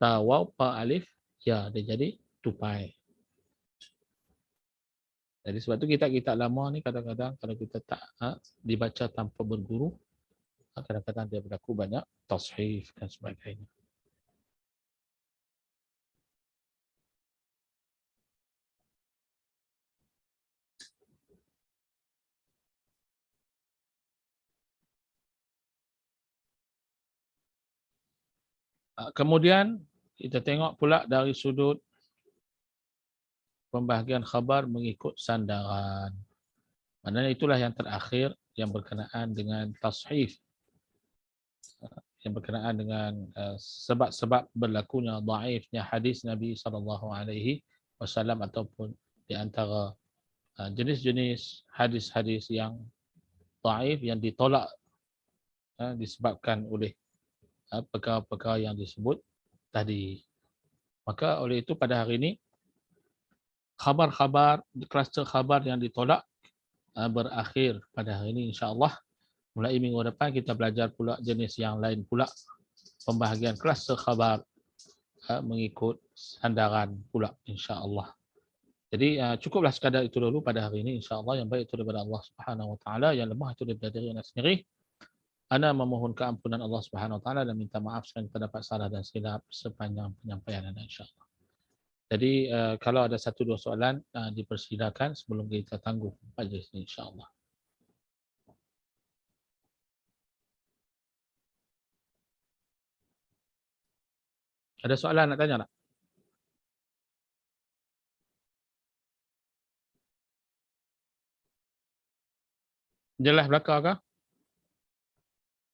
Tawau pa alif, ya dia jadi tupai. Jadi sebab tu kitab-kitab lama ni kadang-kadang kalau kita tak dibaca tanpa berguru, kadang-kadang dia berlaku banyak tashif dan sebagainya. Kemudian kita tengok pula dari sudut pembahagian khabar mengikut sandaran. Maknanya itulah yang terakhir yang berkenaan dengan tashif. yang berkenaan dengan sebab-sebab berlakunya dhaifnya hadis Nabi SAW ataupun di antara jenis-jenis hadis-hadis yang dhaif yang ditolak disebabkan oleh perkara-perkara yang disebut tadi. Maka oleh itu pada hari ini khabar-khabar, kluster khabar yang ditolak berakhir pada hari ini insya-Allah. Mulai minggu depan kita belajar pula jenis yang lain pula, pembahagian kluster khabar mengikut sandaran pula insya-Allah. Jadi cukuplah sekadar itu dulu pada hari ini insya-Allah. Yang baik itu daripada Allah Subhanahu wa taala, yang lemah itu daripada diri anda sendiri. Ana memohon keampunan Allah Subhanahu wa taala dan minta maaf sekali terdapat salah dan silap sepanjang penyampaian anda insya-Allah. Jadi kalau ada 1-2 soalan dipersilakan sebelum kita tangguh majlis ini insya-Allah. Ada soalan nak tanya tak? Jelas belakang kah?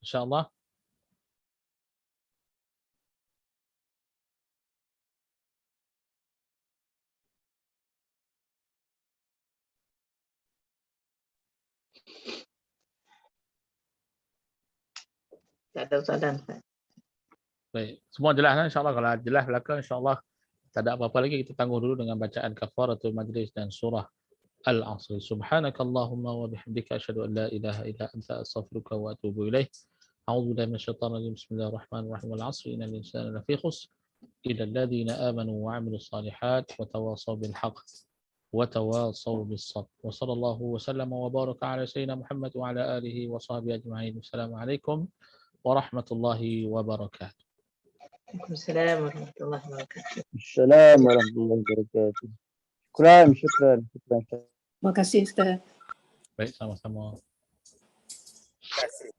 InsyaAllah. Tak ada soalan. Baik, semua jelas kan insya-Allah. Kalau jelas belakang insya-Allah tak ada apa-apa lagi, kita tangguh dulu dengan bacaan kafaratul majlis dan surah Al-Asr. Subhanakallahumma wa bihamdika asyhadu an la ilaha illa anta astaghfiruka wa atubu ilaik. A'udzu billahi minasyaitonir rajim. Bismillahirrahmanirrahim. Wal 'asri innal insana lafi khusr illa alladziina aamanu wa 'amilus shalihat wa tawassaw bil haqq wa tawassaw bis sabr. Wa sallallahu wa sallama wa baraka ala sayyidina Muhammad wa ala alihi wa sahbihi ajma'in. Assalamualaikum warahmatullahi wabarakatuh. Waalaikumsalam warahmatullahi wabarakatuh. السلام ورحمة الله وبركاته. شكرا. Terima kasih Ustaz. Baik, sama-sama. Terima kasih.